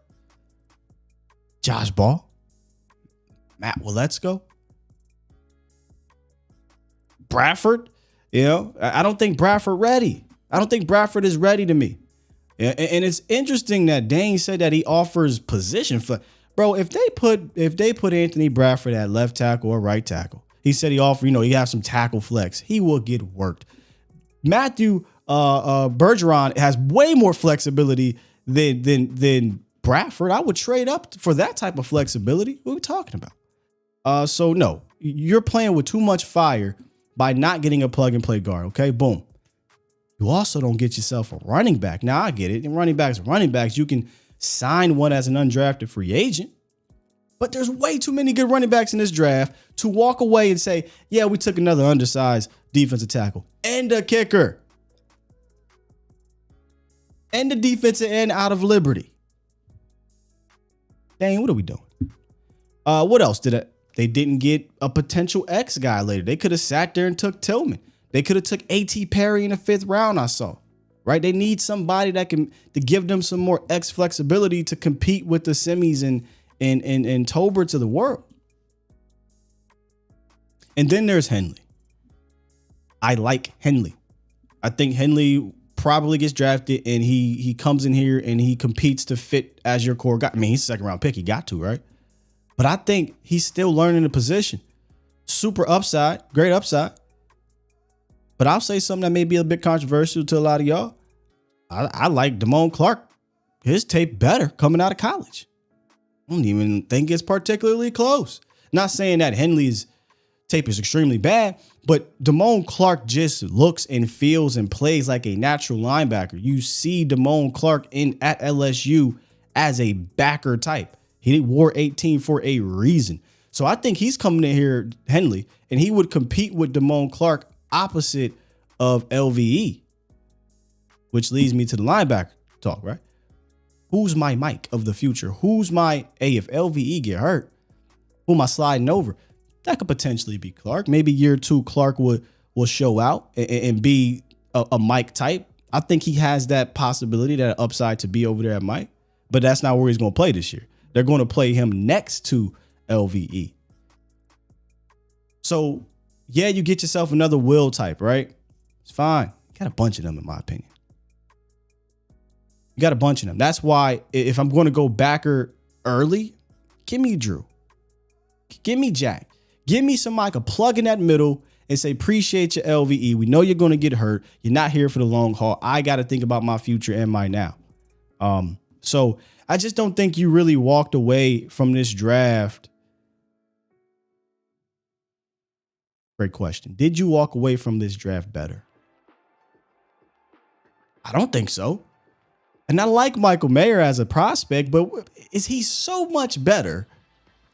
Josh Ball, Matt Waletzko, Bradford. I don't think Bradford ready. I don't think Bradford is ready to me. And it's interesting that Dane said that he offers position for, bro. If they put Anthony Bradford at left tackle or right tackle, he said he offered, he has some tackle flex. He will get worked. Matthew Bergeron has way more flexibility than Bradford. I would trade up for that type of flexibility. What are we talking about? So no, you're playing with too much fire by not getting a plug and play guard. Okay, boom. You also don't get yourself a running back. Now I get it. And running backs, you can sign one as an undrafted free agent. But there's way too many good running backs in this draft to walk away and say, yeah, we took another undersized defensive tackle and a kicker and the defensive end out of Liberty. Dang, what are we doing? What else they didn't get a potential X guy later. They could have sat there and took Tillman. They could have took A.T. Perry in the 5th round, I saw. Right? They need somebody to give them some more X flexibility to compete with the semis and Tolberts of the world. And then there's Henley. I like Henley. I think Henley probably gets drafted and he comes in here and he competes to fit as your core guy. I mean, he's a 2nd round pick. He got to, right? But I think he's still learning the position. Super upside, great upside. But I'll say something that may be a bit controversial to a lot of y'all. I like Damone Clark. His tape better coming out of college. I don't even think it's particularly close. Not saying that Henley's tape is extremely bad, but Damone Clark just looks and feels and plays like a natural linebacker. You see Damone Clark at LSU as a backer type. He wore 18 for a reason. So I think he's coming in here, Henley, and he would compete with Damone Clark opposite of LVE. which leads me to the linebacker talk, right? Who's my Mike of the future? Who's my, if LVE get hurt, who am I sliding over? That could potentially be Clark. Maybe year 2, Clark will show out and be a Mike type. I think he has that possibility, that upside to be over there at Mike, but that's not where he's going to play this year. They're going to play him next to LVE. So, yeah, you get yourself another Will type, right? It's fine. You got a bunch of them, in my opinion. You got a bunch of them. That's why if I'm going to go backer early, give me Drew. Give me Jack. Give me somebody I can plug in that middle and say, appreciate your LVE. We know you're going to get hurt. You're not here for the long haul. I got to think about my future and my now. So I just don't think you really walked away from this draft. Great question. Did you walk away from this draft better? I don't think so. And I like Michael Mayer as a prospect, but is he so much better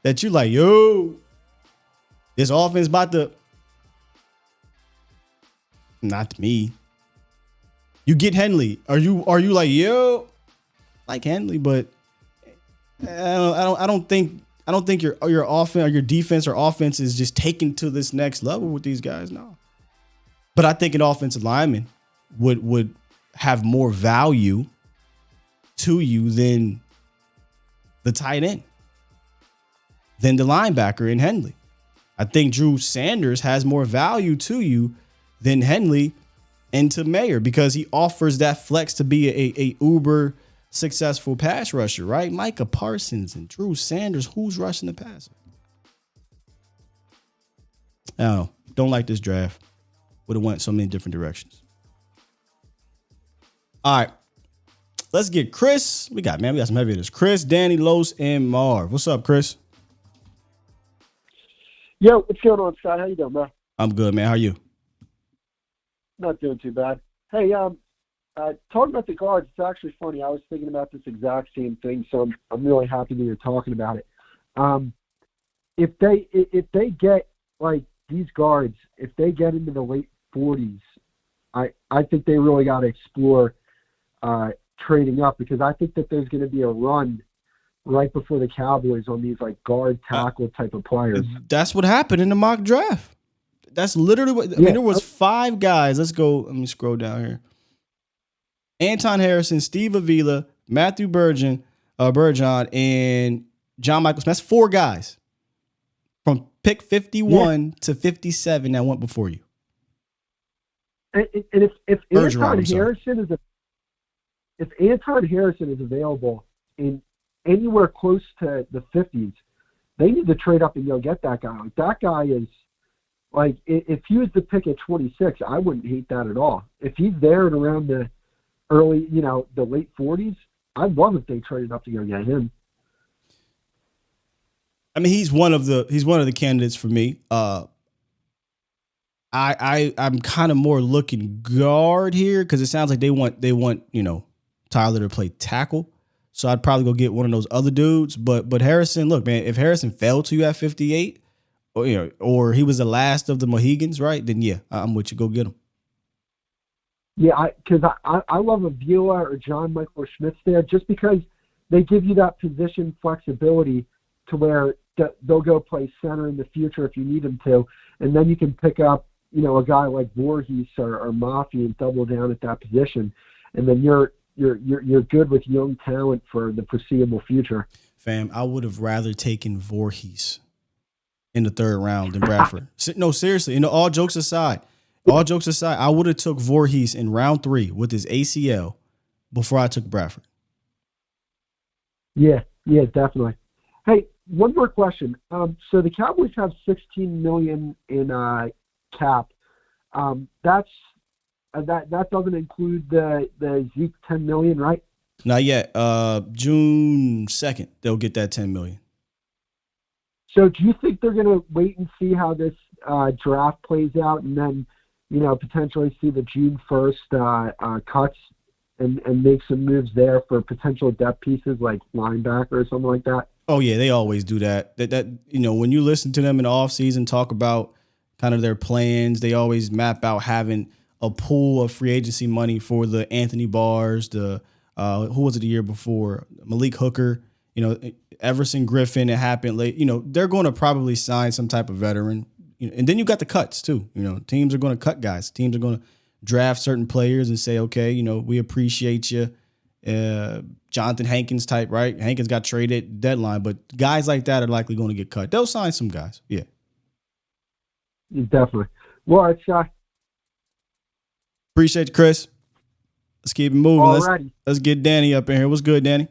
that you're like, yo, this offense about to... Not me. You get Henley. Are you like, yo, like Henley, but I don't think your offense or your defense or offense is just taken to this next level with these guys. No. But I think an offensive lineman would have more value to you than the tight end, than the linebacker in Henley. I think Drew Sanders has more value to you than Henley and to Mayer because he offers that flex to be a uber successful pass rusher, right? Micah Parsons and Drew Sanders, who's rushing the passer? I don't know. Don't like this draft. Would have went so many different directions. All right. Let's get Chris. We got some heavy hitters. Chris, Danny, Los, and Marv. What's up, Chris? Yo, what's going on, Scott? How you doing, bro? I'm good, man. How are you? Not doing too bad. Hey, talking about the guards, it's actually funny. I was thinking about this exact same thing, so I'm really happy that you're talking about it. If they get like these guards, if they get into the late 40s, I think they really got to explore trading up because I think that there's going to be a run right before the Cowboys on these like guard tackle type of players. That's what happened in the mock draft. That's literally what, I mean, there was 5 guys. Let's go. Let me scroll down here. Anton Harrison, Steve Avila, Matthew Burgeon, and John Michael Smith. That's 4 guys from pick 51 to 57 that went before you. And if Anton Harrison is available in anywhere close to the 50s, they need to trade up and go get that guy. Like, that guy is like, if he was the pick at 26, I wouldn't hate that at all. If he's there and around the early, the late 40s, I'd love if they traded up to go get him. I mean, he's one of the candidates for me. I'm kind of more looking guard here because it sounds like they want Tyler to play tackle. So I'd probably go get one of those other dudes. But Harrison, look, man, if Harrison fell to you at 58, or he was the last of the Mohegans, right? Then yeah, I'm with you. Go get him. Yeah, because I love Avila or John Michael Schmitz there just because they give you that position flexibility to where they'll go play center in the future if you need them to, and then you can pick up a guy like Voorhees or Mafia and double down at that position, and then you're good with young talent for the foreseeable future. Fam, I would have rather taken Voorhees in the 3rd round than Bradford. No, seriously. All jokes aside, I would have took Voorhees in round 3 with his ACL before I took Bradford. Yeah, definitely. Hey, one more question. So the Cowboys have $16 million in cap. That doesn't include the Zeke $10 million, right? Not yet. June 2nd, they'll get that $10 million. So do you think they're going to wait and see how this draft plays out and then, potentially see the June 1st cuts and make some moves there for potential depth pieces like linebacker or something like that? Oh, yeah, they always do that. That when you listen to them in the offseason talk about kind of their plans, they always map out having a pool of free agency money for the Anthony Barrs, the who was it the year before? Malik Hooker, Everson Griffin. It happened late. They're going to probably sign some type of veteran. And then you got the cuts too. Teams are going to cut guys. Teams are going to draft certain players and say, okay, we appreciate you. Jonathan Hankins type, right? Hankins got traded deadline, but guys like that are likely going to get cut. They'll sign some guys. Yeah. Definitely. Well, it's appreciate you, Chris. Let's keep it moving. Alrighty. Let's get Danny up in here. What's good, Danny?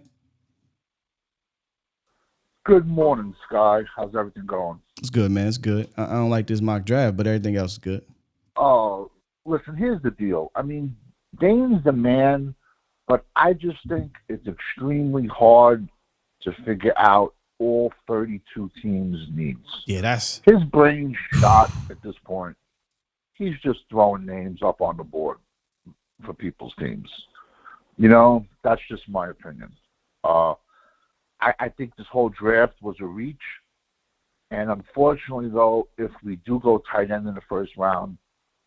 Good morning, Sky. How's everything going? It's good, man. It's good. I don't like this mock draft, but everything else is good. Oh, listen, here's the deal. I mean, Dane's the man, but I just think it's extremely hard to figure out all 32 teams' needs. Yeah, that's his brain shot at this point. He's just throwing names up on the board for people's teams. That's just my opinion. I think this whole draft was a reach. And unfortunately, though, if we do go tight end in the first round,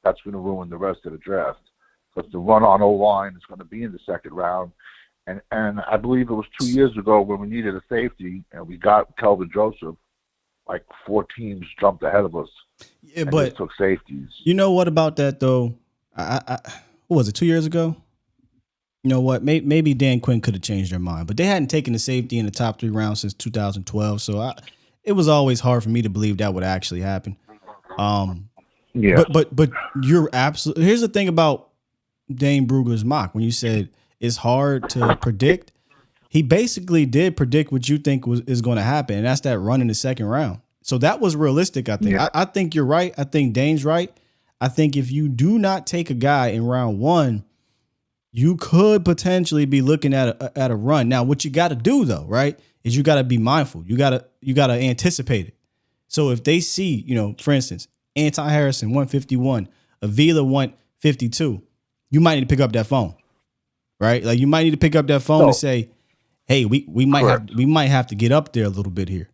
that's going to ruin the rest of the draft. Because the run on O-line is going to be in the second round. And I believe it was 2 years ago when we needed a safety, and we got Kelvin Joseph. Like 4 teams jumped ahead of us. Yeah, but took safeties. You know what about that, though? What was it, 2 years ago? You know what? Maybe Dan Quinn could have changed their mind, but they hadn't taken the safety in the top 3 rounds since 2012. So it was always hard for me to believe that would actually happen. Yeah. But you're absolutely. Here's the thing about Dane Brugler's mock. When you said it's hard to predict, he basically did predict what you think is going to happen, and that's that run in the second round. So that was realistic, I think. Yeah. I think you're right. I think Dane's right. I think if you do not take a guy in round 1, you could potentially be looking at a run. Now, what you got to do though, right, is you got to be mindful. You got to anticipate it. So if they see, for instance, Anton Harrison 151, Avila 152, you might need to pick up that phone, right? Like you might need to pick up that phone and say, hey, we might have to get up there a little bit here.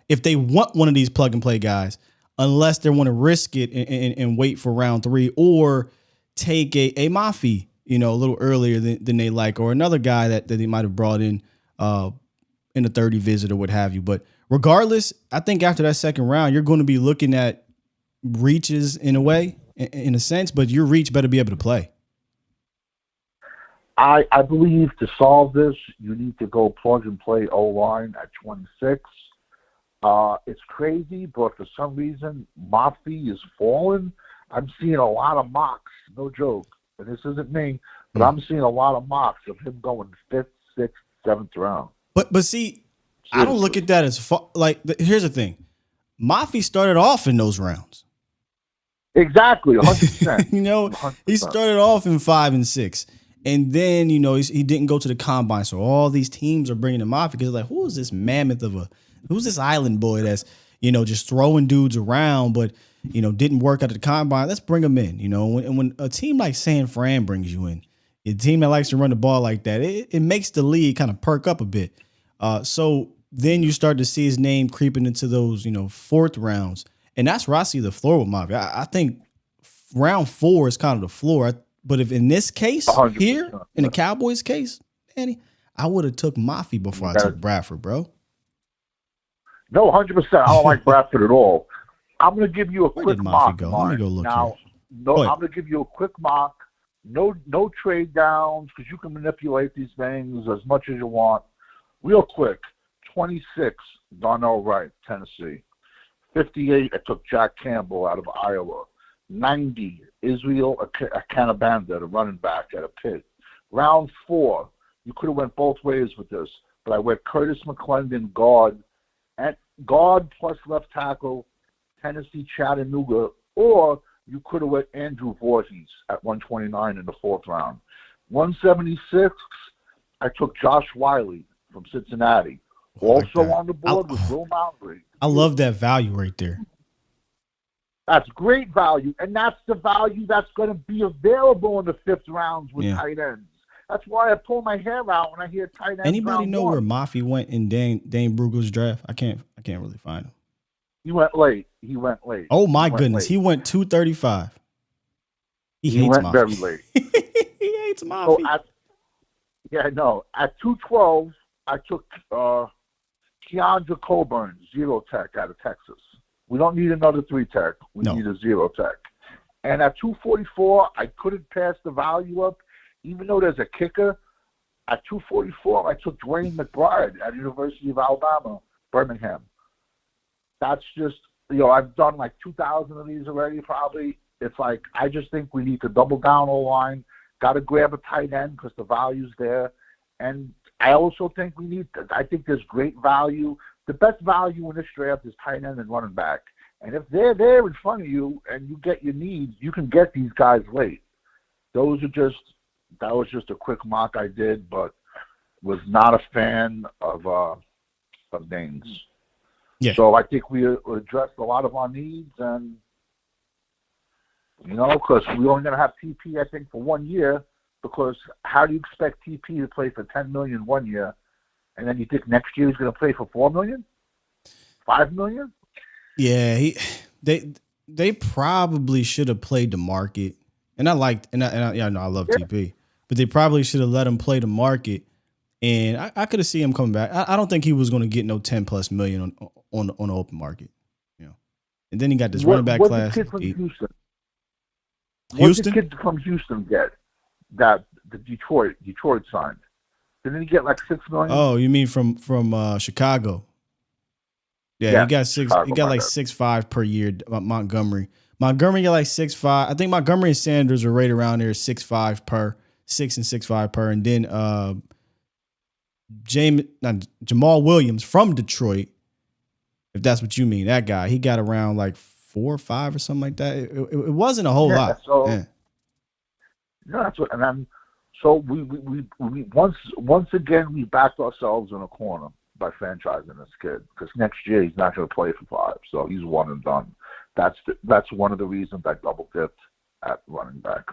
If they want one of these plug and play guys, unless they want to risk it and wait for round 3 or take a Mafi, a little earlier than they like, or another guy that they might have brought in the 30 visit or what have you. But regardless, I think after that second round, you're going to be looking at reaches in a way, in a sense, but your reach better be able to play. I believe to solve this, you need to go plug and play O-line at 26. It's crazy, but for some reason, Mafi is falling. I'm seeing a lot of mocks, no joke, and this isn't me, but I'm seeing a lot of mocks of him going 5th, 6th, 7th round. But see, seriously. I don't look at that as here's the thing. Mafi started off in those rounds. Exactly, 100%. 100%. He started off in 5 and 6. And then, he didn't go to the combine. So all these teams are bringing him off because they're like, who's this island boy that's, just throwing dudes around, but, didn't work out at the combine. Let's bring him in, and when a team like San Fran brings you in, a team that likes to run the ball like that, it makes the league kind of perk up a bit. So then you start to see his name creeping into those, 4th rounds. And that's where I see the floor with Mafi. I think round 4 is kind of the floor. But if in this case 100%. Here, in the Cowboys case, Danny, I would have took Mafi before I took Bradford, bro. No, 100%. I don't like Bradford at all. I'm going to give you a quick mock. Go? Let me go look now, here. I'm going to give you a quick mock. No trade downs because you can manipulate these things as much as you want. Real quick, 26, Darnell Wright, Tennessee. 58, I took Jack Campbell out of Iowa. 90, Israel Akanabanda, the running back at a Pitt. Round 4, you could have went both ways with this, but I went Curtis McClendon, guard plus left tackle, Tennessee Chattanooga, or you could have went Andrew Voorhees at 129 in the 4th round. 176, I took Josh Wiley from Cincinnati. Also on the board was Will Mowbray. I love that value right there. That's great value, and that's the value that's going to be available in the 5th rounds with tight ends. That's why I pull my hair out when I hear tight ends. Anybody know where Mafi went in Dane Brugler's draft? I can't really find him. He went late. Oh my goodness, he went 235. He He hates went Mafia. very late. He hates Mafia. So at 212, I took Keandre Coburn, zero tech out of Texas. We don't need another 3 tech. We need a 0 tech. And at 244, I couldn't pass the value up, even though there's a kicker. At 244, I took Dwayne McBride at University of Alabama, Birmingham. That's just, I've done like 2,000 of these already probably. It's like, I just think we need to double down O-line, got to grab a tight end because the value's there. And I also think I think there's great value. The best value in this draft is tight end and running back. And if they're there in front of you and you get your needs, you can get these guys late. That was just a quick mock I did, but was not a fan of names. Yeah. So I think we addressed a lot of our needs, and because we're only going to have TP, I think, for 1 year. Because how do you expect TP to play for $10 million 1 year, and then you think next year he's going to play for $4 million, $5 million? Yeah, they probably should have played the market, and I love TP, but they probably should have let him play the market, and I could have seen him coming back. I don't think he was going to get no $10+ million on the open market, And then he got this running back class. The kid from Houston? Houston? What did the kid from Houston get? That the Detroit signed. Didn't he get like $6 million? Oh, you mean from Chicago? Yeah, he got Chicago, He got like 6.5 per year. Montgomery got like 6.5. I think Montgomery and Sanders are right around there, 6.5 per, 6 and 6.5 per, and then Jamal Williams from Detroit, if that's what you mean, that guy, he got around like 4 or 5 or something like that. It wasn't a whole lot. So, yeah. That's what, and then so we once again we backed ourselves in a corner by franchising this kid, because next year he's not going to play for 5, so he's one and done. That's one of the reasons I double dipped at running back.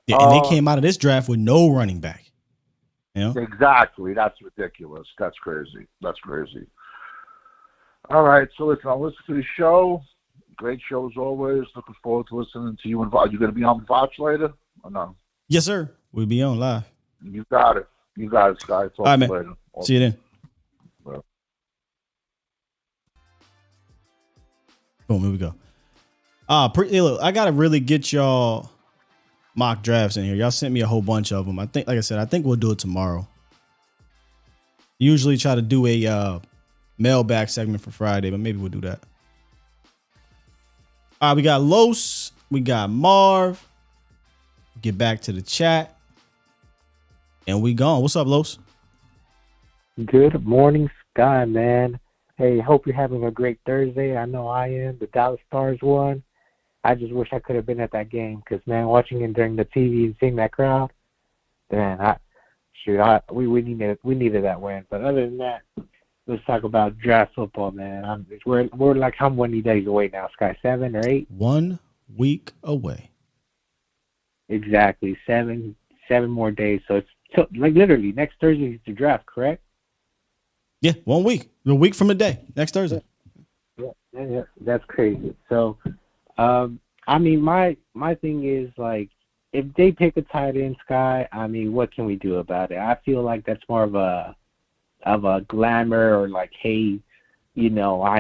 Yeah, and they came out of this draft with no running back. Exactly. That's ridiculous. That's crazy. All right, so listen, I'll listen to the show. Great show as always. Looking forward to listening to you. Are you going to be on Voch later or no? Yes, sir. We'll be on live. You got it, Sky. Talk All right, to you man. later. See you then. Well. Boom, here we go. Look, I got to really get y'all mock drafts in here. Y'all sent me a whole bunch of them. I think, like I said, I think we'll do it tomorrow. Usually try to do a mailbag segment for Friday, but maybe we'll do that. All right, we got Los, we got Marv. Get back to the chat, and we gone. What's up, Los? Good morning, Sky, man. Hey, hope you're having a great Thursday. I know I am. The Dallas Stars won. I just wish I could have been at that game because, man, watching it during the TV and seeing that crowd, man, we needed that win. But other than that, let's talk about draft football, man. We're like how many days away now, Sky? 7 or 8? 1 week away. Exactly, 7 more days. So it's like literally next Thursday is the draft, correct? Yeah, 1 week. A week from today, next Thursday. Yeah, that's crazy. So, I mean, my thing is like, if they pick a tight end, Sky, I mean, what can we do about it? I feel like that's more of a glamour or like, hey, I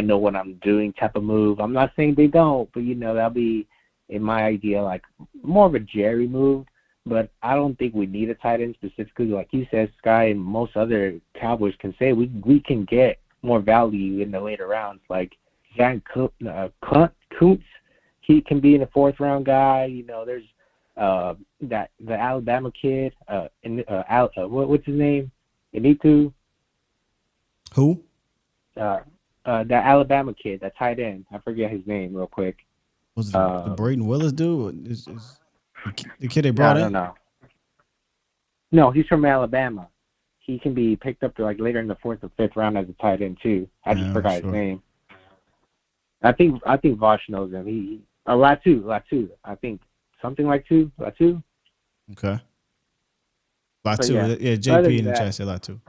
know what I'm doing type of move. I'm not saying they don't, but that'll be, in my idea, like more of a Jerry move. But I don't think we need a tight end specifically. Like you said, Sky, and most other Cowboys can say, we can get more value in the later rounds. Like Zach Kuntz, he can be in the 4th round guy. There's the Alabama kid, what's his name? Initu. Who? The Alabama kid, that tight end. I forget his name real quick. Was it the Braden Willis dude? Is the kid they brought in? No, he's from Alabama. He can be picked up to like later in the 4th or 5th round as a tight end too. I just forgot his name. I think Vosh knows him. Latu. I think something like Latu. Okay. Latu. Yeah, JP in the chat said Latu.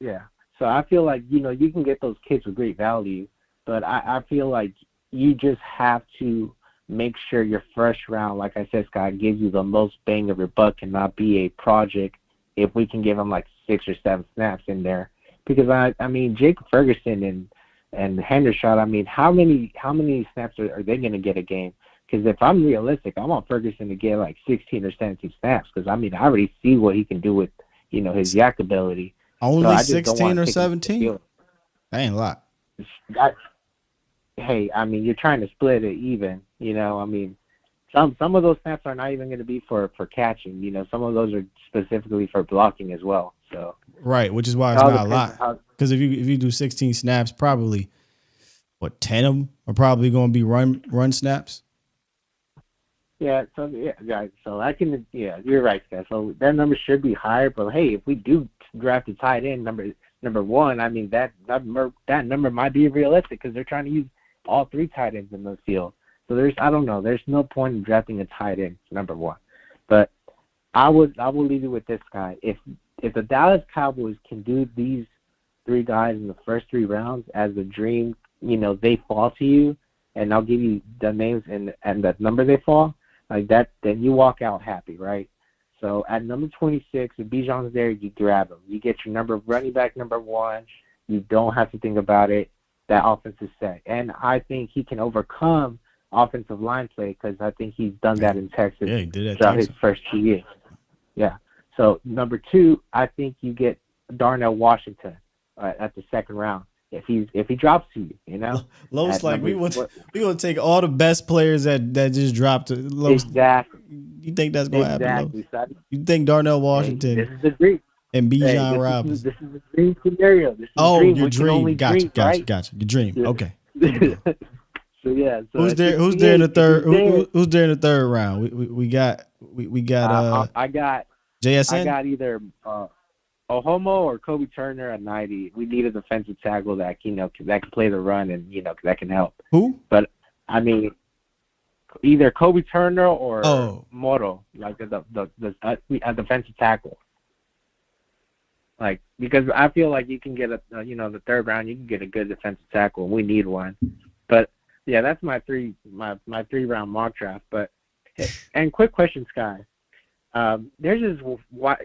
Yeah. So I feel like, you can get those kids with great value, but I feel like you just have to make sure your first round, like I said, Scott, gives you the most bang of your buck and not be a project if we can give him like 6 or 7 snaps in there. Because, I mean, Jacob Ferguson and Hendershot, I mean, how many snaps are they going to get a game? Because if I'm realistic, I want Ferguson to get like 16 or 17 snaps because, I mean, I already see what he can do with, his yak ability. Only 16 or 17? That ain't a lot. Hey, I mean, you're trying to split it even, I mean, some of those snaps are not even going to be for catching. Some of those are specifically for blocking as well. So right, which is why it's not a lot. Because if you do 16 snaps, probably 10 of them are probably going to be run snaps. Yeah, so guys, so I can you're right, guys. So that number should be higher. But hey, if we do draft a tight end number one, I mean that number might be realistic because they're trying to use all 3 tight ends in the field. So there's no point in drafting a tight end number one. But I will leave you with this guy. If the Dallas Cowboys can do these 3 guys in the first 3 rounds as a dream, they fall to you, and I'll give you the names and the number they fall, like that, then you walk out happy, right? So at number 26, if Bijan's there, you grab him. You get your running back number 1. You don't have to think about it. That offense is set. And I think he can overcome offensive line play because I think he's done that in Texas throughout his first 2 years. Yeah. So number 2, I think you get Darnell Washington at the second round. If he drops to you, Lowe's like we want to take all the best players that just dropped. Exactly. You think that's going to happen? Lowe's? You think Darnell Washington? This is the dream. And Bijan Robinson. This is a dream scenario. This is your dream. Gotcha. Your dream. Yeah. Okay. So yeah. So who's there in the third? Who's there in the third round? We got. I got JSN. I got either Ohomo or Kobe Turner at 90. We need a defensive tackle that that can play the run and that can help. Who? But I mean, either Kobe Turner or Moro, like a defensive tackle. Like, because I feel like you can get the third round, you can get a good defensive tackle, and we need one. But yeah, that's my 3-round mock draft. But and quick question, Sky. There's this.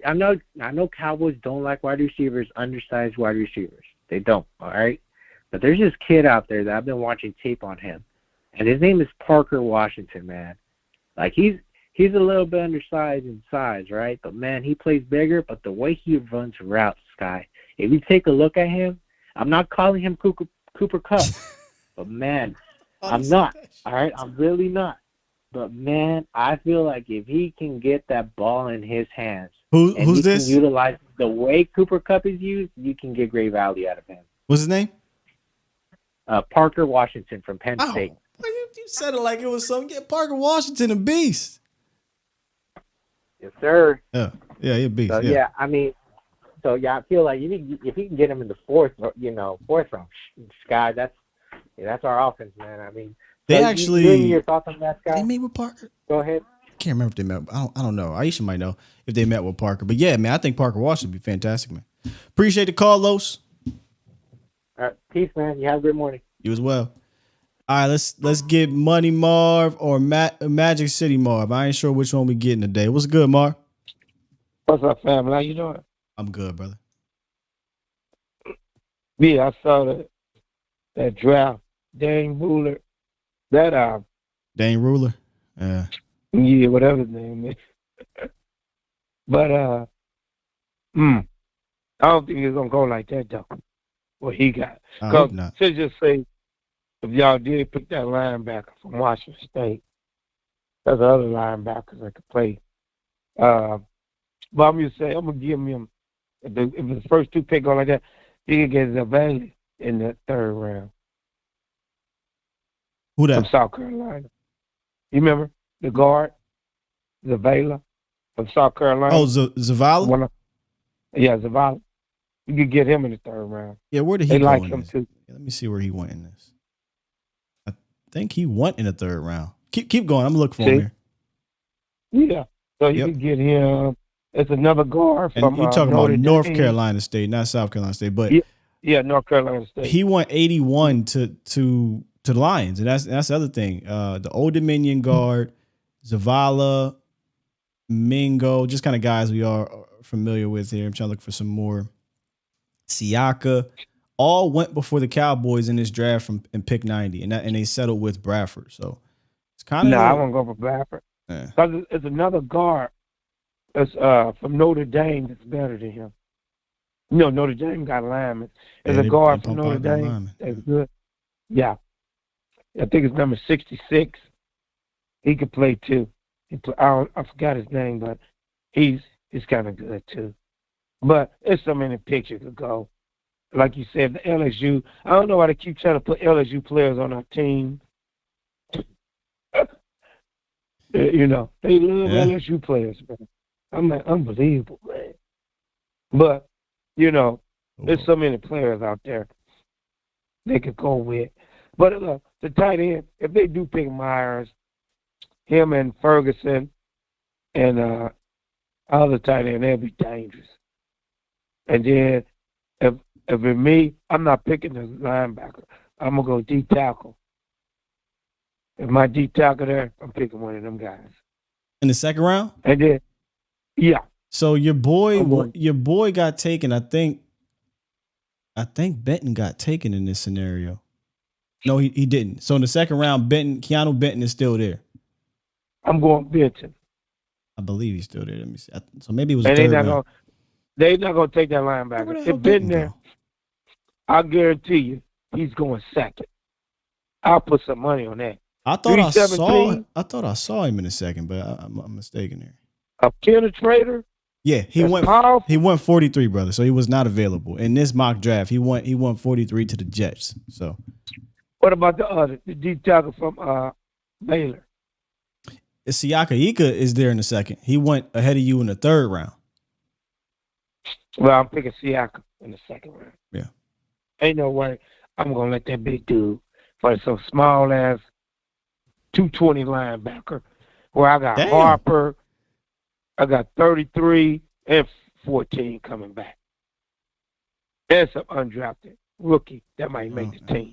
I know Cowboys don't like wide receivers, undersized wide receivers. They don't. All right. But there's this kid out there that I've been watching tape on him, and his name is Parker Washington. Man, like he's a little bit undersized in size, right? But, man, he plays bigger. But the way he runs routes, Sky, if you take a look at him, I'm not calling him Cooper Kupp. But, man, I'm not. All right? I'm really not. But, man, I feel like if he can get that ball in his hands who's this? Can utilize the way Cooper Kupp is used, you can get great value out of him. What's his name? Parker Washington from Penn State. You said it like it was something. Get Parker Washington a beast. Yes, sir. Yeah, he's a beast. So, yeah, I mean, I feel like if you can get him in the fourth round, Sky, that's our offense, man. I mean, they actually. Give me your thoughts on that, Sky. They met with Parker. Go ahead. I can't remember if they met. I don't know. Aisha might know if they met with Parker, but yeah, man, I think Parker Washington would be fantastic, man. Appreciate the call, Los. All right, peace, man. You have a good morning. You as well. All right, let's get Money Marv or Magic City Marv. I ain't sure which one we getting today. What's good, Marv? What's up, family? How you doing? I'm good, brother. Yeah, I saw that draft. Dane Ruler. Dane Ruler? Yeah, whatever his name is. But I don't think it's gonna go like that though. What he got. Because to just say, if y'all did pick that linebacker from Washington State, there's other linebackers that could play. But I'm just saying, I'm going to give him, if the first 2 pick go like that, he can get Zavalli in the third round. Who that? From South Carolina. You remember the guard, Zavala from South Carolina? Oh, Zavala? Yeah, Zavala. You could get him in the third round. Yeah, where did he they go like in him this? too. Let me see where he went in this. I think he went in the third round. Keep going. I'm looking for him here. Yeah. So you can get him. It's another guard from you're talking about North Carolina State, not South Carolina State, but yeah, North Carolina State. He went 81 to to the Lions, and that's the other thing. The Old Dominion guard, Zavala, Mingo, just kind of guys we are familiar with here. I'm trying to look for some more. Siaka, all went before the Cowboys in this draft in pick 90, and they settled with Bradford. So it's kind of I won't go for Bradford. Because it's another guard that's from Notre Dame that's better than him. Notre Dame got linemen. There's a guard from Notre Dame that's good. Yeah. I think it's number 66. He could play too. I forgot his name, but he's kind of good too. But there's so many pictures to go. Like you said, the LSU. I don't know why they keep trying to put LSU players on our team. They love LSU players, man. I'm like, unbelievable, man. But, there's so many players out there they could go with. But the tight end, if they do pick Myers, him and Ferguson and other tight end, they'll be dangerous. And then if it's me, I'm not picking the linebacker. I'm going to go D tackle. If my D tackle there, I'm picking one of them guys. In the second round? And then, yeah. So your boy got taken. I think Benton got taken in this scenario. No, he didn't. So in the second round, Keanu Benton is still there. I'm going Benton. I believe he's still there. Let me see. So maybe it was. And they're not going to take that linebacker. If Benton there, I guarantee you, he's going second. I'll put some money on that. I thought I saw him in a second, but I'm mistaken there. A penetrator. Yeah, he went 43, brother. So he was not available in this mock draft. He went 43 to the Jets. So, what about the D tackle from Baylor? Siaka Ika is there in the second. He went ahead of you in the third round. Well, I'm picking Siaka in the second round. Yeah, ain't no way I'm gonna let that big dude for some small ass 220 linebacker where I got Harper. I got 33 and 14 coming back. And some undrafted rookie that might make the team.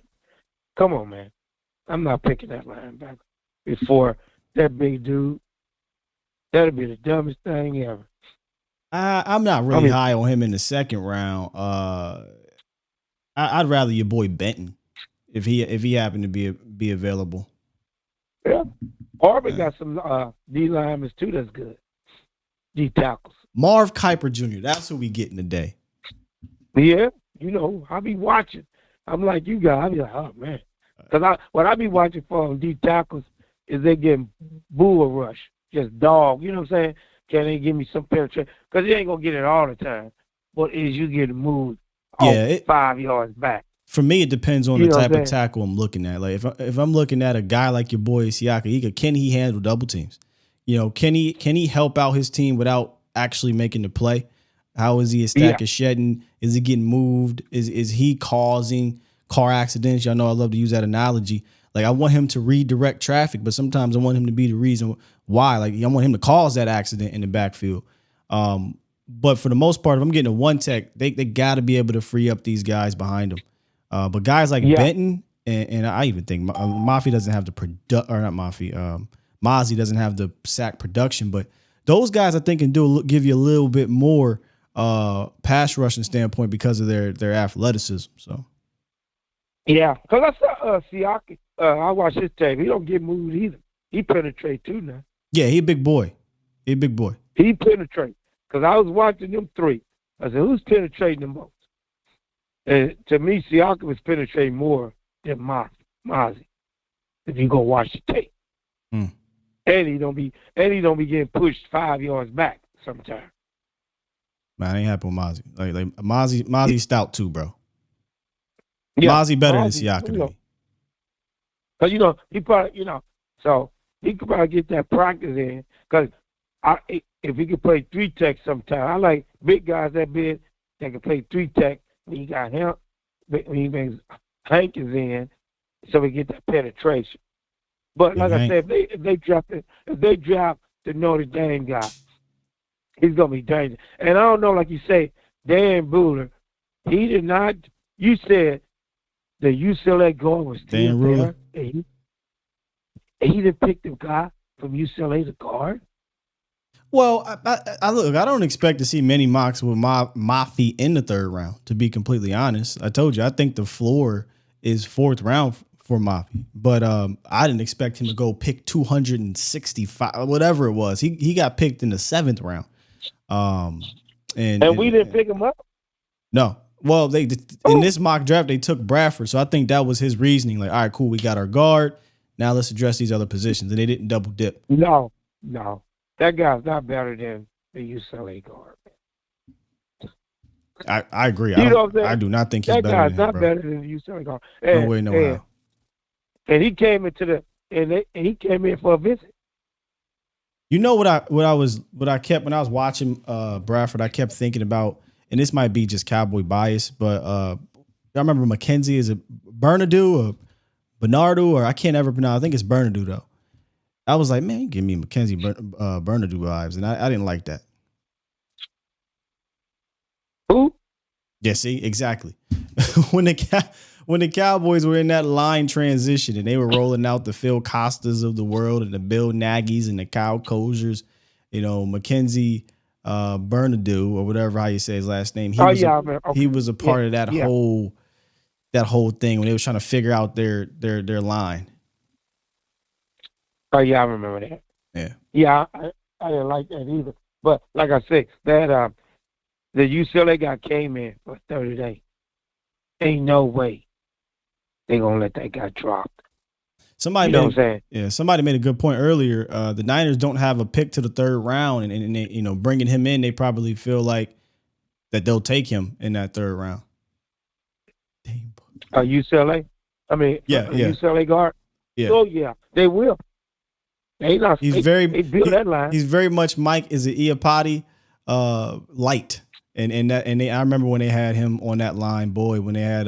Come on, man. I'm not picking that linebacker before that big dude. That'll be the dumbest thing ever. I'm not really high on him in the second round. I'd rather your boy Benton if he happened to be available. Yeah. Auburn got some D linemen too that's good. D tackles. Marv Kiper Jr. That's who we getting today. Yeah, I be watching. I'm like you guys. I be like, oh man, because what I be watching for on D tackles is they getting bull rush, just dog. You know what I'm saying? Can they give me some penetration? Because they ain't gonna get it all the time. But is you getting moved 5 yards back? For me, it depends on the type of tackle I'm looking at. Like if I'm looking at a guy like your boy Siaka Ika, can he handle double teams? Can he help out his team without actually making the play? How is he a stack of shedding? Is he getting moved? Is he causing car accidents? Y'all know I love to use that analogy. Like I want him to redirect traffic, but sometimes I want him to be the reason why. Like I want him to cause that accident in the backfield. But for the most part, if I'm getting a one tech, they got to be able to free up these guys behind them. But guys like Benton and I even think Mafi doesn't have the not Mafi. Mozzie doesn't have the sack production, but those guys I think can give you a little bit more pass rushing standpoint because of their athleticism. So yeah, because I saw Siaka. I watched his tape. He don't get moved either. He penetrate too now. Yeah, he a big boy. He penetrate. Because I was watching them three. I said, who's penetrating the most? And to me, Siaka was penetrating more than Mozzie. If you go watch the tape. And he don't be getting pushed 5 yards back sometimes. Man, I ain't happy with Mozzie. Like Mozzie's stout too, bro. Yeah, Mozzie better than Siaka to me. Because he probably so he could probably get that practice in. Because if he could play 3-tech sometime, I like big guys that big that can play 3-tech. When he got him, when he brings Hankins in, so we get that penetration. But like I said, if they draft the Notre Dame guy, he's gonna be dangerous. And I don't know, like you say, Dan Buller, he did not. You said the UCLA guard was still there, and he didn't pick the guy from UCLA to guard. Well, I look. I don't expect to see many mocks with Mafi in the third round. To be completely honest, I told you I think the floor is fourth round for Mafi, but I didn't expect him to go pick 265, whatever it was. He got picked in the seventh round, and we didn't pick him up. No. Well, in this mock draft they took Bradford, so I think that was his reasoning. Like, all right, cool, we got our guard. Now let's address these other positions, and they didn't double dip. No, that guy's not better than the UCLA guard. I agree. You know what I'm saying? I do not think he's that better guy's than not him, better than the UCLA guard. No way, no how. And he came into he came in for a visit. You know what I kept when I was watching Bradford, I kept thinking about, and this might be just Cowboy bias, but I remember McKenzie, is it Bernardo or Bernardo, or I can't ever pronounce. I think it's Bernardo though. I was like, man, you give me McKenzie Bernardo vibes, and I didn't like that. Who? Yeah, see, exactly. when the Cowboys were in that line transition and they were rolling out the Phil Costas of the world and the Bill Nagy's and the Kyle Kozers, McKenzie Bernardo, or whatever how you say his last name. He was a part of that whole thing when they was trying to figure out their line. Oh yeah, I remember that. Yeah. Yeah, I didn't like that either. But like I said, that the UCLA guy came in for 30 days. Ain't no way they gonna let that guy drop. Somebody know what I'm saying? Yeah, somebody made a good point earlier. The Niners don't have a pick to the third round, and they, bringing him in, they probably feel like that they'll take him in that third round. UCLA? I mean, UCLA guard? Yeah. Oh, yeah, they will. They built that line. He's very much Mike is an Iapati light. And I remember when they had him on that line, boy, when they had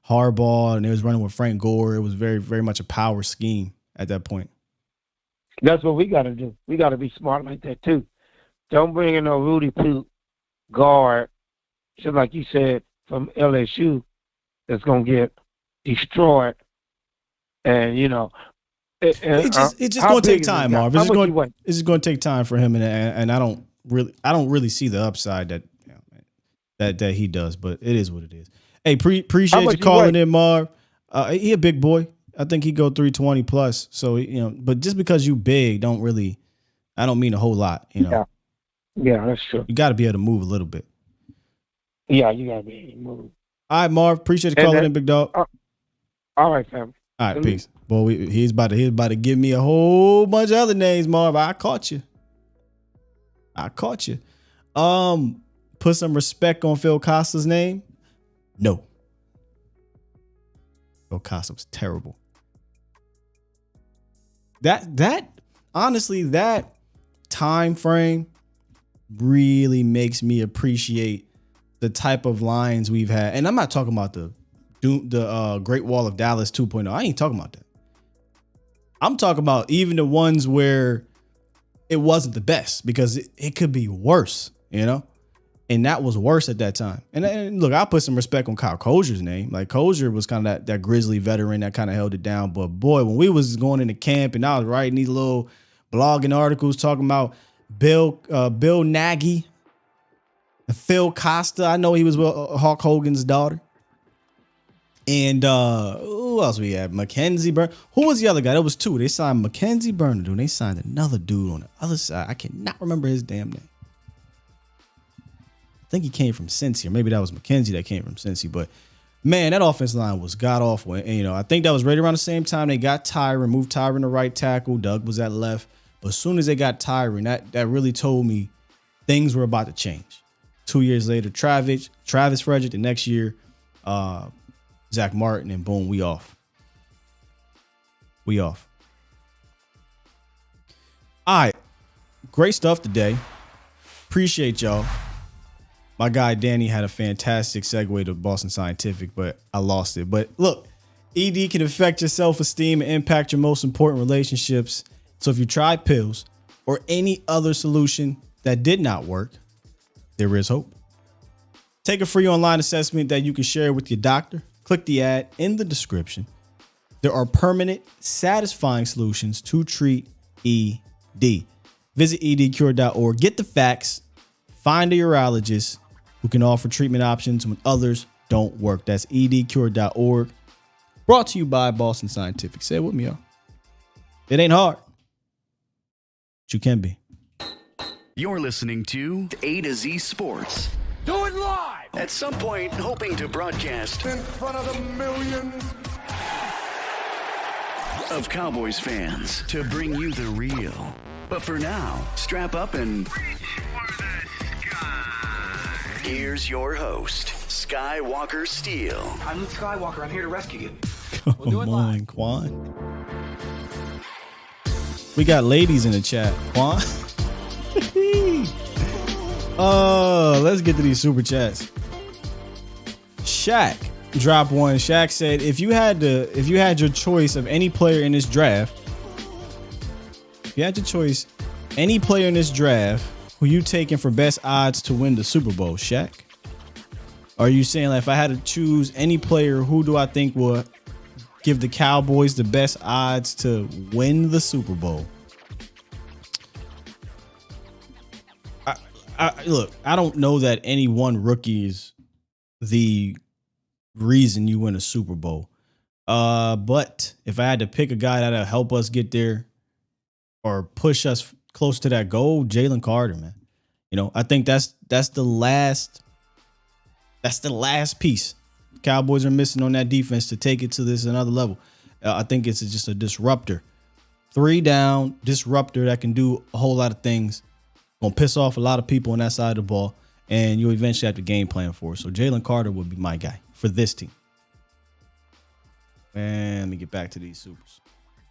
Harbaugh and they was running with Frank Gore, it was very, very much a power scheme at that point. That's what we got to do. We got to be smart like that too. Don't bring in no Rudy Poot guard, just like you said, from LSU, that's gonna get destroyed. And it's just gonna take time, Marv. It's just gonna take time for him, and I don't really see the upside that he does, but it is what it is. Hey, appreciate you calling in, Marv. He a big boy. I think he go 320 plus. So but just because you big, I don't mean a whole lot. Yeah, that's true. You got to be able to move a little bit. Yeah, you got to be able to move. All right, Marv. Appreciate you calling in, big dog. All right, fam. All right, peace. Boy, he's about to give me a whole bunch of other names, Marv. I caught you. Put some respect on Phil Costa's name. No. Phil Costa was terrible. That honestly, that time frame really makes me appreciate the type of lines we've had. And I'm not talking about the Great Wall of Dallas 2.0. I ain't talking about that. I'm talking about even the ones where it wasn't the best, because it could be worse, and that was worse at that time. And look, I'll put some respect on Kyle Kozier's name. Like, Kozier was kind of that Grizzly veteran that kind of held it down. But boy, when we was going into camp and I was writing these little blogging articles talking about Bill Nagy, Phil Costa. I know he was Hulk Hogan's daughter. And who else we had? Mackenzie Bernardo. Who was the other guy? There was two. They signed Mackenzie Bernardo, and they signed another dude on the other side. I cannot remember his damn name. I think he came from Cincy, or maybe that was Mackenzie that came from Cincy. But man, that offensive line was god awful. And, I think that was right around the same time they got Tyron, moved Tyron to right tackle. Doug was at left. But as soon as they got Tyron, that really told me things were about to change. 2 years later, Travis Frederick. The next year, Zach Martin, and boom, we off. All right. Great stuff today. Appreciate y'all. My guy Danny had a fantastic segue to Boston Scientific, but I lost it. But look, ED can affect your self-esteem and impact your most important relationships. So if you tried pills or any other solution that did not work, there is hope. Take a free online assessment that you can share with your doctor. click the ad in the description. There are permanent, satisfying solutions to treat ED. Visit edcure.org. Get the facts. Find a urologist who can offer treatment options when others don't work. That's edcure.org. Brought to you by Boston Scientific. Say it with me, y'all. It ain't hard, but you can be. You're listening to A to Z Sports. Do it live! At some point, hoping to broadcast In front of the millions of Cowboys fans to bring you the real. But for now, strap up and here's your host, Skywalker Steele. I'm Luke Skywalker. I'm here to rescue you. Come on, Quan. We got ladies in the chat, Quan. Let's get to these super chats. Shaq drop one. Shaq said, if you had your choice of any player in this draft, any player in this draft, who you taking for best odds to win the Super Bowl, Shaq? Are you saying, like, if I had to choose any player, who do I think will give the Cowboys the best odds to win the Super Bowl? Look, I don't know that any one rookie is the reason you win a Super Bowl. But if I had to pick a guy that'll help us get there or push us close to that goal, Jalen Carter, man. You know, I think that's the last piece Cowboys are missing on that defense to take it to this another level. I think it's just a disruptor. 3 down disruptor that can do a whole lot of things. Gonna piss off a lot of people on that side of the ball, and you eventually have to game plan for it. So Jalen Carter would be my guy for this team. And let me get back to these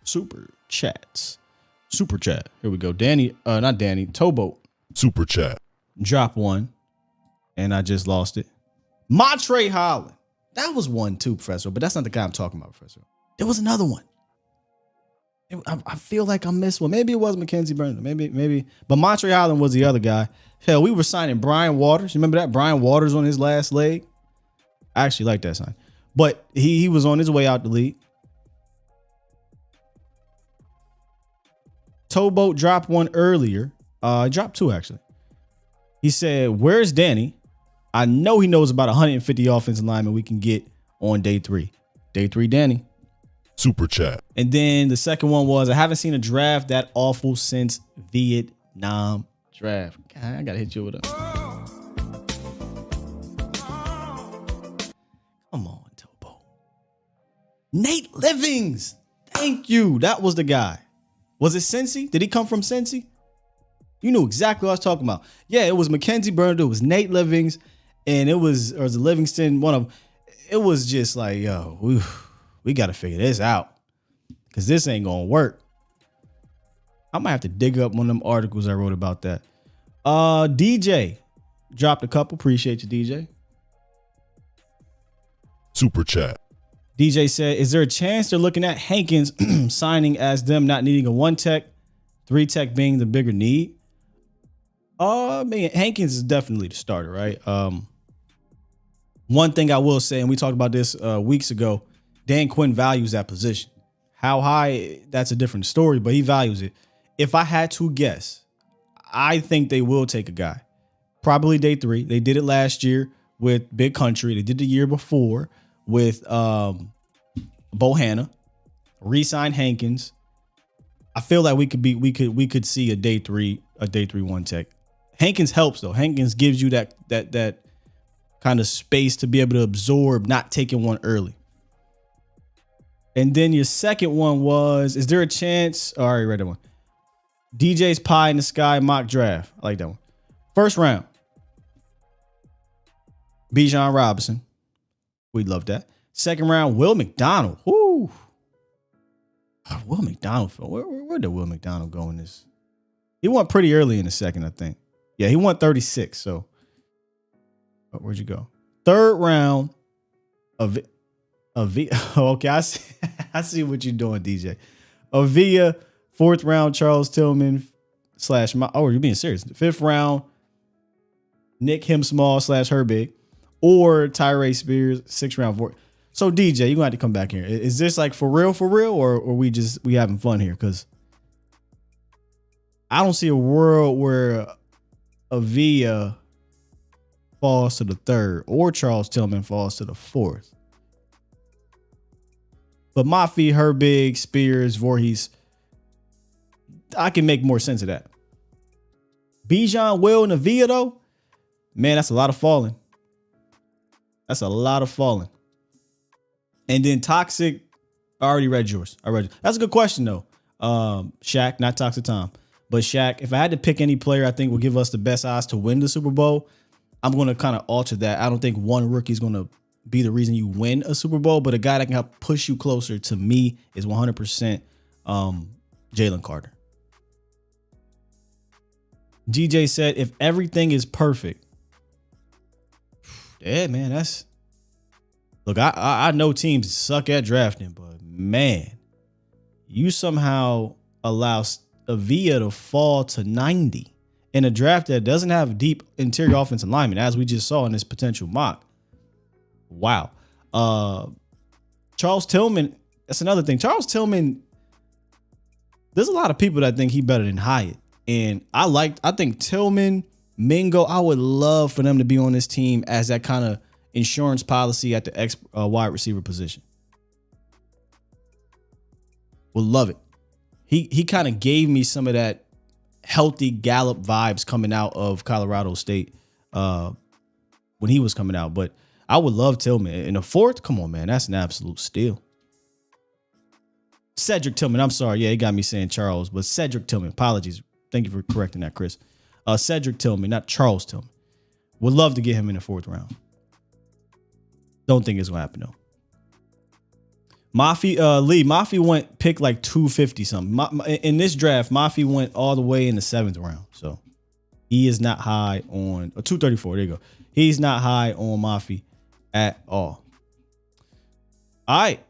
super chats. Super chat. Here we go. Towboat. Super chat. Drop one, and I just lost it. Montre Holland. That was one too, Professor, but that's not the guy I'm talking about, Professor. There was another one. I feel like I missed one. Maybe it was Mackenzie Burns. Maybe. But Montre Holland was the other guy. Hell, we were signing Brian Waters. You remember that? Brian Waters on his last leg. I actually like that sign. But he was on his way out the league. Towboat dropped one earlier. Dropped two, actually. He said, where's Danny? I know he knows about 150 offensive linemen we can get on day 3. Day 3, Danny. Super chat. And then the second one was, I haven't seen a draft that awful since Vietnam draft. God, I gotta hit you with a. Come on, Tobo. Nate Livings. Thank you. That was the guy. Was it Cincy? Did he come from Cincy? You knew exactly what I was talking about. Yeah, it was Mackenzie Burns. It was Nate Livings. And it was Livingston, one of them. It was just like, yo, we got to figure this out because this ain't going to work. I might have to dig up one of them articles I wrote about that. DJ dropped a couple. Appreciate you, DJ. Super chat. DJ said, is there a chance they're looking at Hankins signing as them not needing a 1 tech, 3 tech being the bigger need? Man, Hankins is definitely the starter, right? One thing I will say, and we talked about this weeks ago, Dan Quinn values that position. How high, that's a different story, but he values it. If I had to guess, I think they will take a guy. Probably day 3. They did it last year with Big Country. They did the year before with Bohanna. Re-sign Hankins. I feel like we could see a day 3 1 tech. Hankins helps though. Hankins gives you that kind of space to be able to absorb not taking one early. And then your second one was, is there a chance? Oh, I already read that one. DJ's Pie in the Sky mock draft. I like that one. First round. Bijan Robinson. We'd love that. Second round, Will McDonald. Woo. Will McDonald. Where did Will McDonald go in this? He went pretty early in the second, I think. Yeah, he went 36. So where'd you go? Third round of okay, I see what you're doing, DJ. Avia, 4th round, Charles Tillman / oh, you're being serious. 5th round, Nick Himsmall / Herbig, or Tyree Spears, 6th round. So DJ, you gonna have to come back here. Is this like for real, or we having fun here? Because I don't see a world where Avia falls to the third or Charles Tillman falls to the fourth. But Mafi, Herbig, Spears, Voorhees, I can make more sense of that. Bijan, Will, and Avia though, man, that's a lot of falling. That's a lot of falling. And then Toxic, I already read yours. That's a good question though. Shaq, not Toxic Tom. But Shaq, if I had to pick any player I think will give us the best odds to win the Super Bowl, I'm going to kind of alter that. I don't think one rookie is going to be the reason you win a Super Bowl, but a guy that can help push you closer to me is 100% Jalen Carter. DJ said, if everything is perfect, yeah, man, that's... Look, I know teams suck at drafting, but man, you somehow allow Avia to fall to 90 in a draft that doesn't have deep interior offensive linemen, as we just saw in this potential mock. Wow. Charles Tillman, that's another thing. Charles Tillman, there's a lot of people that think he better than Hyatt. And I think Tillman, Mingo, I would love for them to be on this team as that kind of insurance policy at the wide receiver position. Would love it. He kind of gave me some of that healthy Gallup vibes coming out of Colorado State when he was coming out. But I would love Tillman. In the fourth, come on, man, that's an absolute steal. Cedric Tillman, I'm sorry. Yeah, he got me saying Charles, but Cedric Tillman. Apologies. Thank you for correcting that, Chris. Cedric Tillman, not Charles Tillman. Would love to get him in the fourth round. Don't think it's going to happen, though. Mafi went pick like 250 something. In this draft, Mafi went all the way in the 7th round. So he is not high on 234. There you go. He's not high on Mafi at all. All right.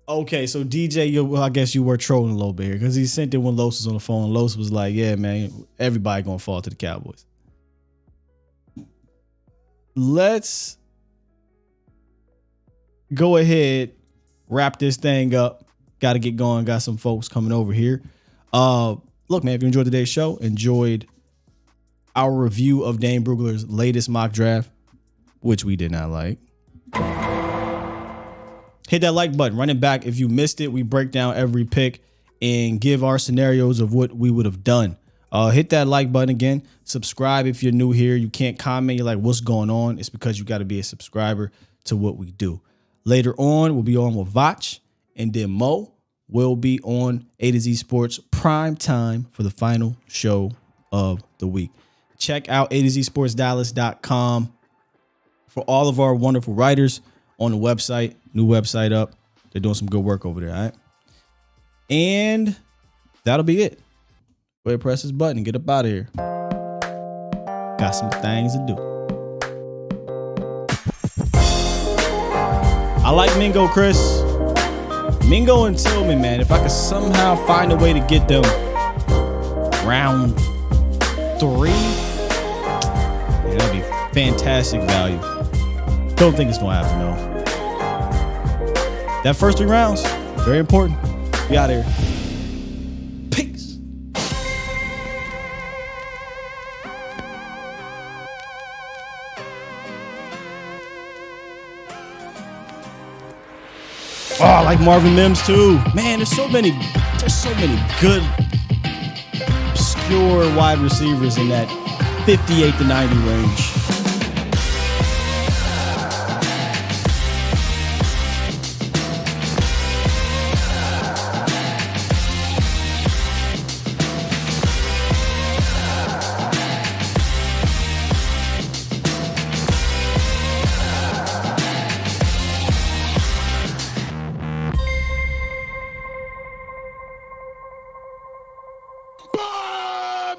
Okay, so DJ, I guess you were trolling a little bit here because he sent it when Los was on the phone. Los was like, yeah, man, everybody going to fall to the Cowboys. Let's go ahead, wrap this thing up. Got to get going. Got some folks coming over here. Look, man, if you enjoyed today's show, enjoyed our review of Dane Brugler's latest mock draft, which we did not like, hit that like button. Run it back. If you missed it, we break down every pick and give our scenarios of what we would have done. Hit that like button again. Subscribe if you're new here. You can't comment. You're like, what's going on? It's because you got to be a subscriber to what we do. Later on, we'll be on with Vach, and then Mo will be on A to Z Sports prime time for the final show of the week. Check out A2ZSportsDallas.com for all of our wonderful writers on the website. New website up. They're doing some good work over there, all right? And that'll be it. Go ahead, press this button and get up out of here. Got some things to do. I like Mingo, Chris. Mingo and Tillman, man. If I could somehow find a way to get them round 3, yeah, that'd be fantastic value. Don't think it's gonna happen though. That first 3 rounds, very important. We out here. Peace. Oh, I like Marvin Mims too. Man, there's so many good obscure wide receivers in that 58 to 90 range.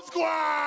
Squad!